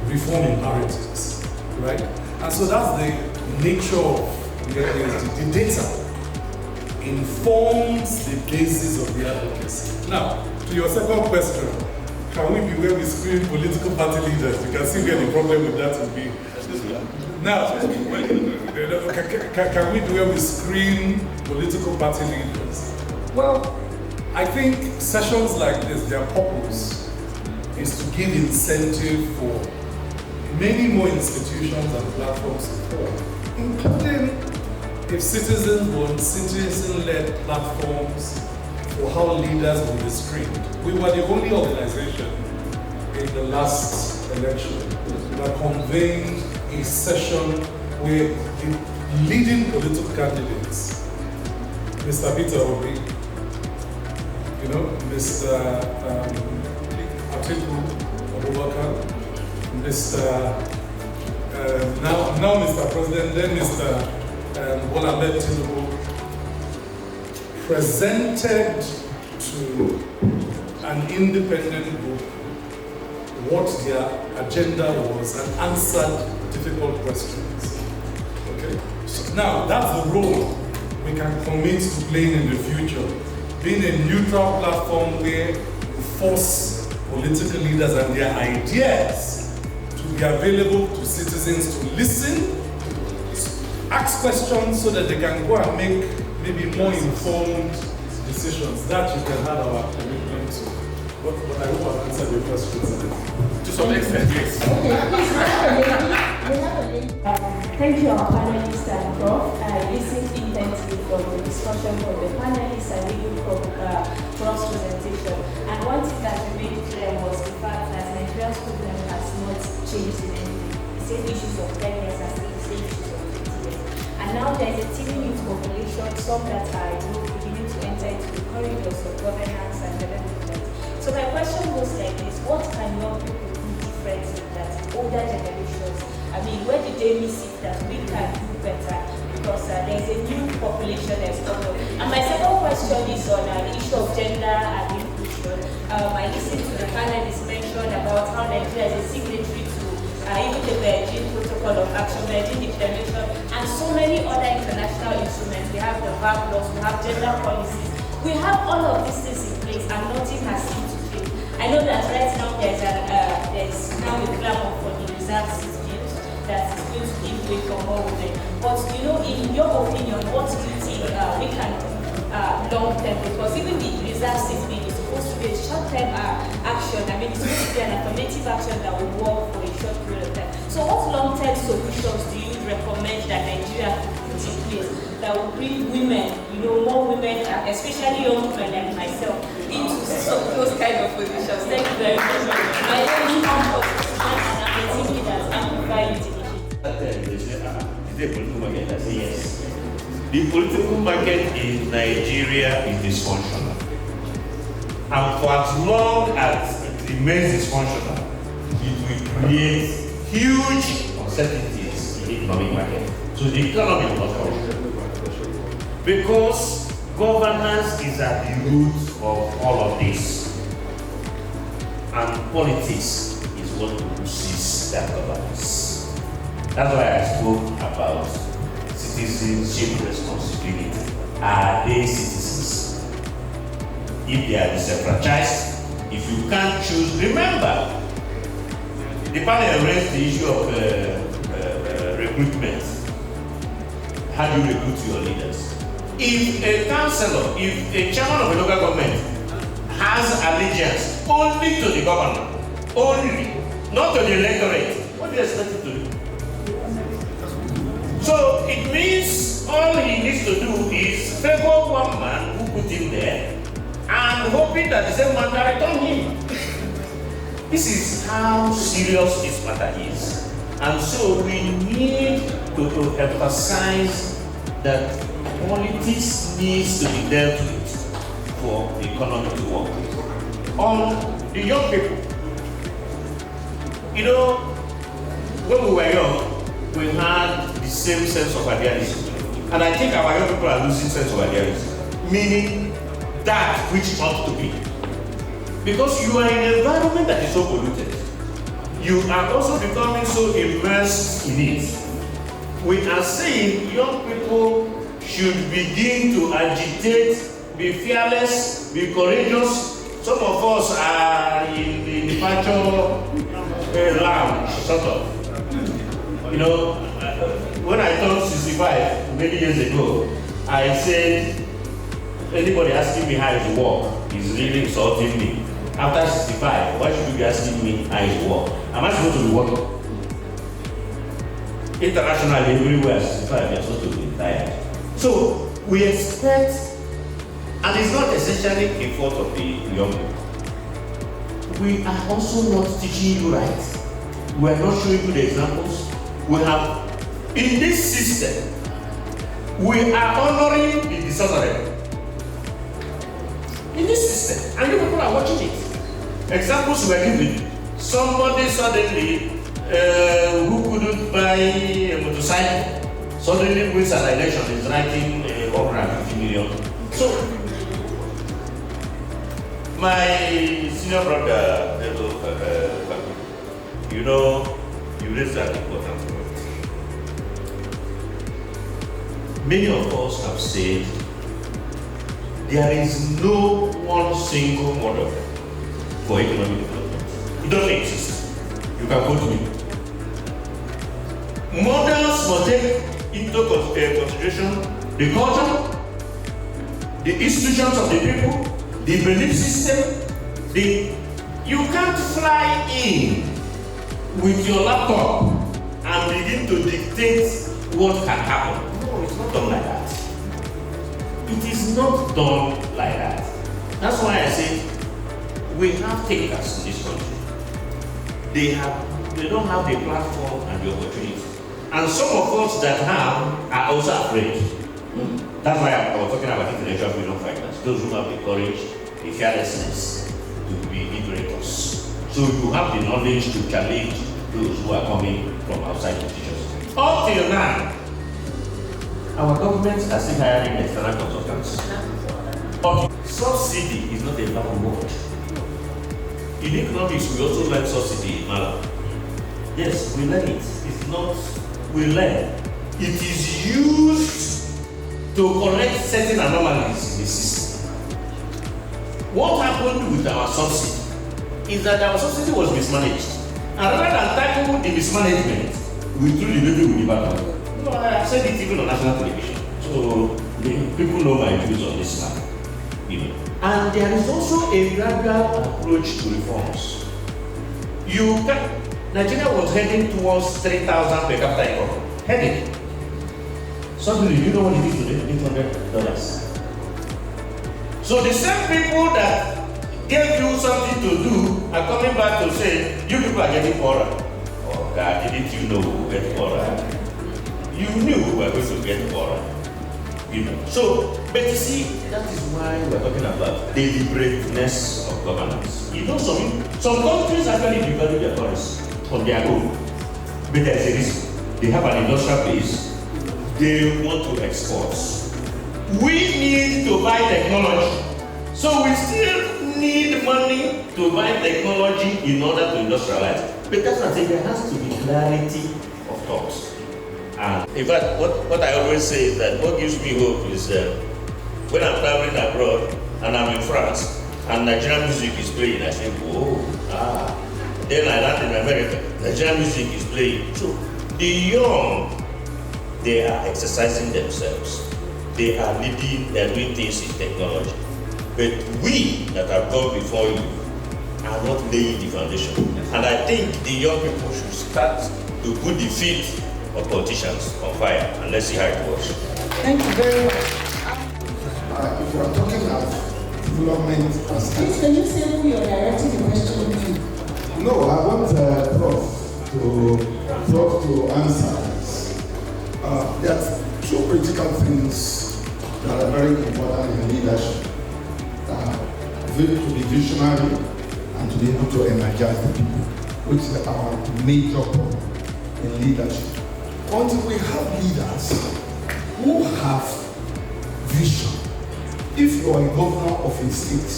reform imperatives, right? And so that's the nature of the data informs the basis of the advocacy. Now, to your second question, can we be where we screen political party leaders? You can see where the problem with that will be. Now, can we do where we screen political party leaders? Well, I think sessions like this, their purpose is to give incentive for many more institutions and platforms to form, including if citizens want citizen-led platforms for how leaders will be screened. We were the only organization in the last election that convened a session where the leading political candidates, Mr. Peter Obi, Mr. Atiku Abubakar, now Mr. President, then Mr. Bola Ahmed Tinubu, presented to an independent group what their agenda was and answered difficult questions. Okay? So now, that's the role we can commit to playing in the future. Being a neutral platform where we force political leaders and their ideas to be available to citizens to listen, ask questions so that they can go and make maybe more informed decisions. That you can have our commitment to. But I hope I've answered your questions. To some extent, yes. Okay, please, we have a link. Thank you, our panelists and Prof. I listened intently from the discussion from the panelists and even from Prof's presentation. And one thing that remained clear was the fact that Nigeria's problem has not changed in anything. The same issues of 10 years are still the same issues of 20 years. And now there's a teeming youth population, some that are beginning to enter into the corridors of governance and development. So my question goes like this: what can young people do differently that older generations, I mean, where did they miss it that we can do better? Because there's a new population that's coming up. And my second question is on the issue of gender and inclusion. I listened to the panelists mention about how Nigeria is a signatory to even the Beijing Protocol of Action, Beijing Declaration, and so many other international instruments. We have the VAP laws, we have gender policies. We have all of these things in place and nothing has seemed to change. I know that right now there's now a clamor for the reserve schemes that is going to give way for more women. But you know, in your opinion, what do you think we can do long term? Because even the reserve system is supposed to be a short term action. I mean, it's supposed to be an affirmative action that will work for a short period of time. So what long term solutions do you recommend that Nigeria could put in place that will bring women, you know, more women, especially young women like myself, into some of those kind of positions? Thank you very much. My name is Amber, and I'm a team leader at Amplify Youth Initiative. Yes. The political market in Nigeria is dysfunctional. And for as long as it remains dysfunctional, it will create huge uncertainties in the economic market. So the economy will not function. Because governance is at the root of all of this. And politics is what produces that governance. That's why I spoke about citizenship responsibility. Are they citizens? If they are disenfranchised, if you can't choose, remember, the panel raised the issue of recruitment. How do you recruit your leaders? If a councillor, if a chairman of a local government has allegiance only to the governor, only, not to the electorate, what do you expect him to do? So it means all he needs to do is favor one man who put him there and hoping that the same man will return him. This is how serious this matter is. And so we need to emphasize that politics needs to be dealt with for the economy to work. On the young people, you know, when we were young, we had the same sense of idealism. And I think our young people are losing sense of idealism, meaning that which ought to be. Because you are in an environment that is so polluted. You are also becoming so immersed in it. We are saying young people should begin to agitate, be fearless, be courageous. Some of us are in the departure lounge, sort of. You know, when I turned 65 many years ago, I said, anybody asking me how it work is really insulting me. After 65, why should you be asking me how it work? Am I supposed to be working? Internationally, everywhere, 65, you're supposed to be retired. So, we expect, and it's not essentially a fault of the young people. We are also not teaching you right. We are not showing you the examples. We have, in this system, we are honoring the dishonorable. In this system, and you people are watching it. Examples were given. Somebody suddenly who couldn't buy a motorcycle suddenly wins an election, is writing 150 million. So, my senior brother, You know, you raised an important point. Many of us have said there is no one single model for economic development. It doesn't exist. You can quote me. Models must take into consideration the culture, the institutions of the people, the belief system. You can't fly in with your laptop and begin to dictate what can happen. No, it's not done like that. It is not done like that. That's why I say we have thinkers in this country. They don't have the platform and the opportunity. And some of us that have are also afraid. That's why I was talking about intellectual freedom fighters. Those who have the courage, the fearlessness to be liberators. So you have the knowledge to challenge those who are coming from outside institutions. Up till now, our governments are still hiring external consultants. But subsidy is not a bad word. In economics, we also learn subsidy in Malawi. Yes, we learn it. It's not, we learn. It is used to correct certain anomalies in the system. What happened with our subsidy is that our subsidy was mismanaged. And rather than tackle the mismanagement, we threw the baby with the bathwater. No, I have said it even on national television. So people know my views on this matter. You know. And there is also a gradual approach to reforms. Nigeria was heading towards 3,000 per capita income. Heading. Suddenly, you know what it is today? $800. So the same people that gave you something to do are coming back to say, you people are getting poorer. Oh God, didn't you know we will get poorer? You knew we were going to get poorer. You know. So, but you see, that is why we're talking about deliberateness of governance. You know, some countries actually develop their forests on their own. But there's a reason. They have an industrial base. They want to export. We need to buy technology. So we still need money to buy technology in order to industrialize. But that's what I think, there has to be clarity of thought. And in fact, what I always say is that what gives me hope is when I'm traveling abroad and I'm in France and Nigerian music is playing, I say, whoa, Then I land in America, Nigerian music is playing. So the young, they are exercising themselves. They are leading, they are doing things in technology. But we that have gone before you are not laying the foundation. And I think the young people should start to put the feet of politicians on fire, and let's see how it works. Thank you very much. If we are talking about development, please, can you say who you're directing the question to? No, I want Prof to answer this. There are two critical things that are very important in leadership. To be visionary and to be able to energize the people, which is our major problem in leadership. Until we have leaders who have vision, if you are a governor of a state,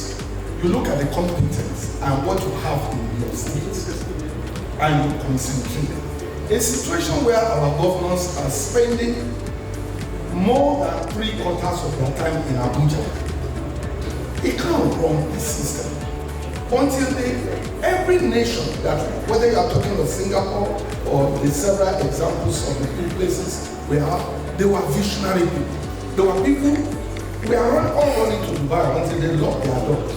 you look at the competence and what you have in your state and you concentrate. A situation where our governors are spending more than 3/4 of their time in Abuja, it can't run the system. Until every nation, that whether you are talking of Singapore or the several examples of the two places we have, they were visionary people. They were people, we are all running to Dubai until they locked their doors.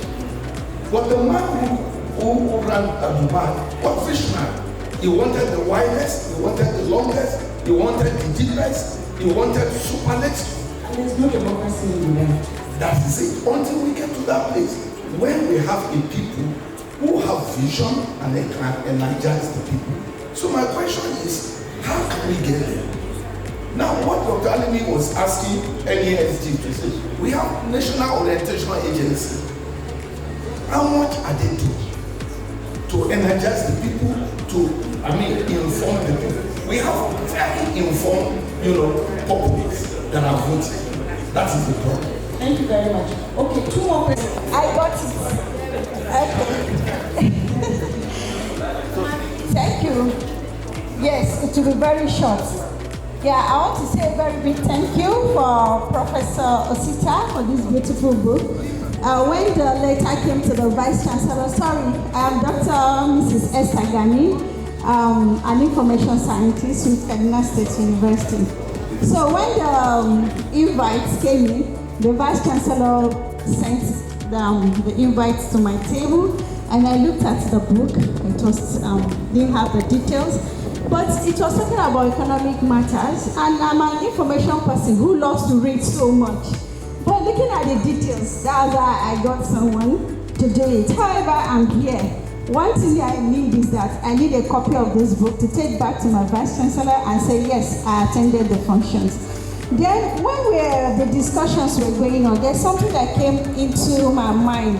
But the man who ran Dubai was visionary. He wanted the widest, he wanted the longest, he wanted the deepest, he wanted superlative. And there's no democracy in the land. That is it. Until we get to that place, when we have a people who have vision and they can energize the people. So my question is, how can we get there? Now, what Dr. Alimi was asking NESG to say, we have National Orientation Agency. How much are they doing to energize the people, inform the people? We have very informed, populace that are voting. That is the problem. Thank you very much. Okay, two more questions. I got it. Okay. Thank you. it will be very short. Yeah, I want to say a very big thank you for Professor Osita for this beautiful book. When the letter came to the Vice Chancellor, I am Dr. Mrs. Esther Gani, an information scientist with Kaduna State University. So when the invites came in, the Vice Chancellor sent the invites to my table, and I looked at the book. It was didn't have the details, but it was talking about economic matters, and I'm an information person who loves to read so much. But looking at the details, that's why I got someone to do it. However, I'm here. One thing I need is that I need a copy of this book to take back to my Vice Chancellor and say, yes, I attended the functions. Then when the discussions were going on, there's something that came into my mind.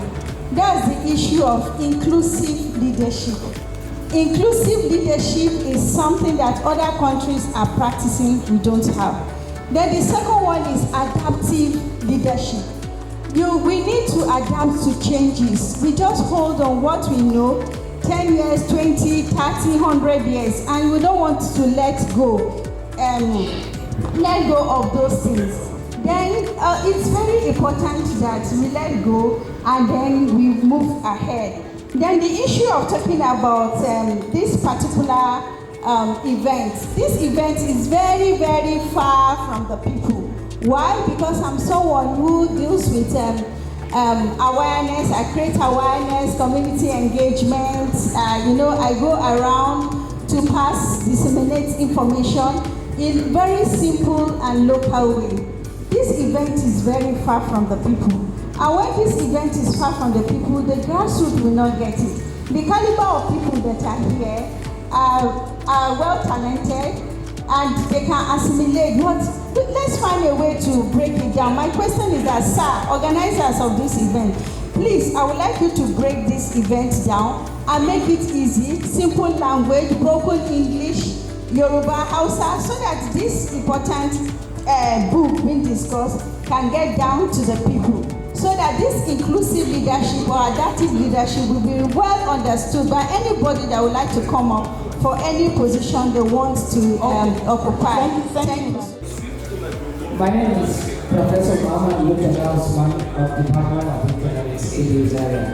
That's the issue of inclusive leadership. Inclusive leadership is something that other countries are practicing, we don't have. Then the second one is adaptive leadership. We need to adapt to changes. We just hold on what we know, 10 years, 20, 30, 100 years, and we don't want to let go of those things. Then it's very important that we let go and then we move ahead. Then the issue of talking about this particular event. This event is very, very far from the people. Why? Because I'm someone who deals with awareness. I create awareness, community engagement. I go around to disseminate information in very simple and local way. This event is very far from the people. And when this event is far from the people, the grassroots will not get it. The caliber of people that are here are well talented and they can assimilate. But let's find a way to break it down. My question is that, sir, organizers of this event, please, I would like you to break this event down and make it easy, simple language, broken English, Yoruba, Hausa, so that this important book being discussed can get down to the people, so that this inclusive leadership or adaptive leadership will be well understood by anybody that would like to come up for any position they want to occupy. Thank you. My name is Professor Muhammad Yudala Osman of Department of Economics in this area.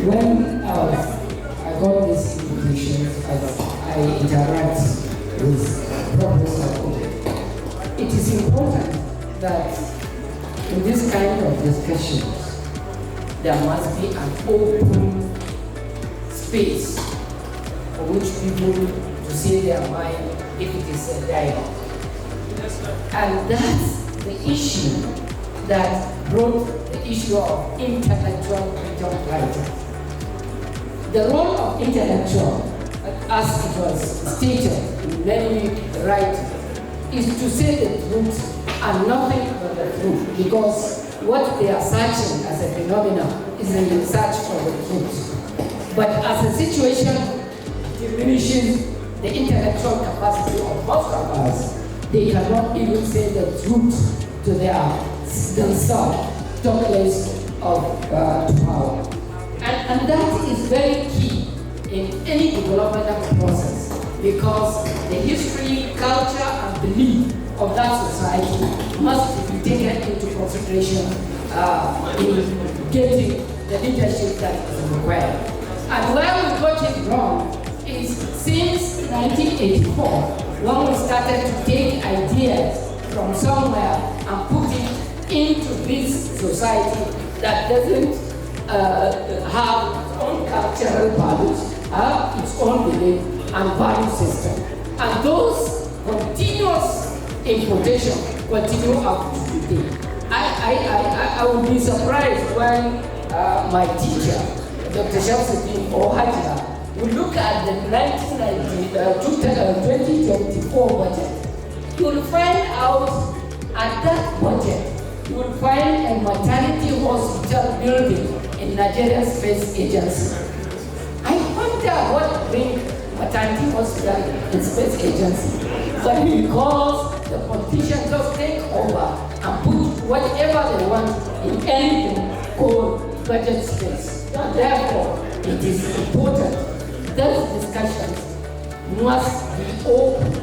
When I got this invitation, I interact with Professor. It is important that in this kind of discussions, there must be an open space for which people to say their mind if it is a dialogue. And that's the issue that brought the issue of intellectual freedom writing. The role of intellectual, as it was stated in many writings, is to say the truth and nothing but the truth, because what they are searching as a phenomenon is in the search for the truth. But as a situation diminishes the intellectual capacity of most of us, they cannot even say the truth to themselves, talk less of power. And that is very key in any developmental process, because the history, culture, and belief of that society must be taken into consideration in getting the leadership that is required. And where we got it wrong is since 1984, when we started to take ideas from somewhere and put it into this society that doesn't have its own cultural values, have its own belief and value system. And those continuous importation continue up to today. I would be surprised when my teacher, Dr. Shamsuddin or Hajia, would look at the 2024 budget. You will find out at that budget, you will find a maternity hospital building in Nigerian Space Agency. I wonder what brings maternity hospital in Space Agency. But because the politicians just take over and put whatever they want in anything called budget space. And therefore, it is important those discussions must be open.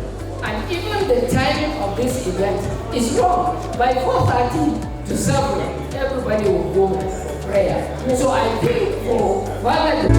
And even the timing of this event is wrong. By 4:30 to 7, everybody will go for prayer. So I think for further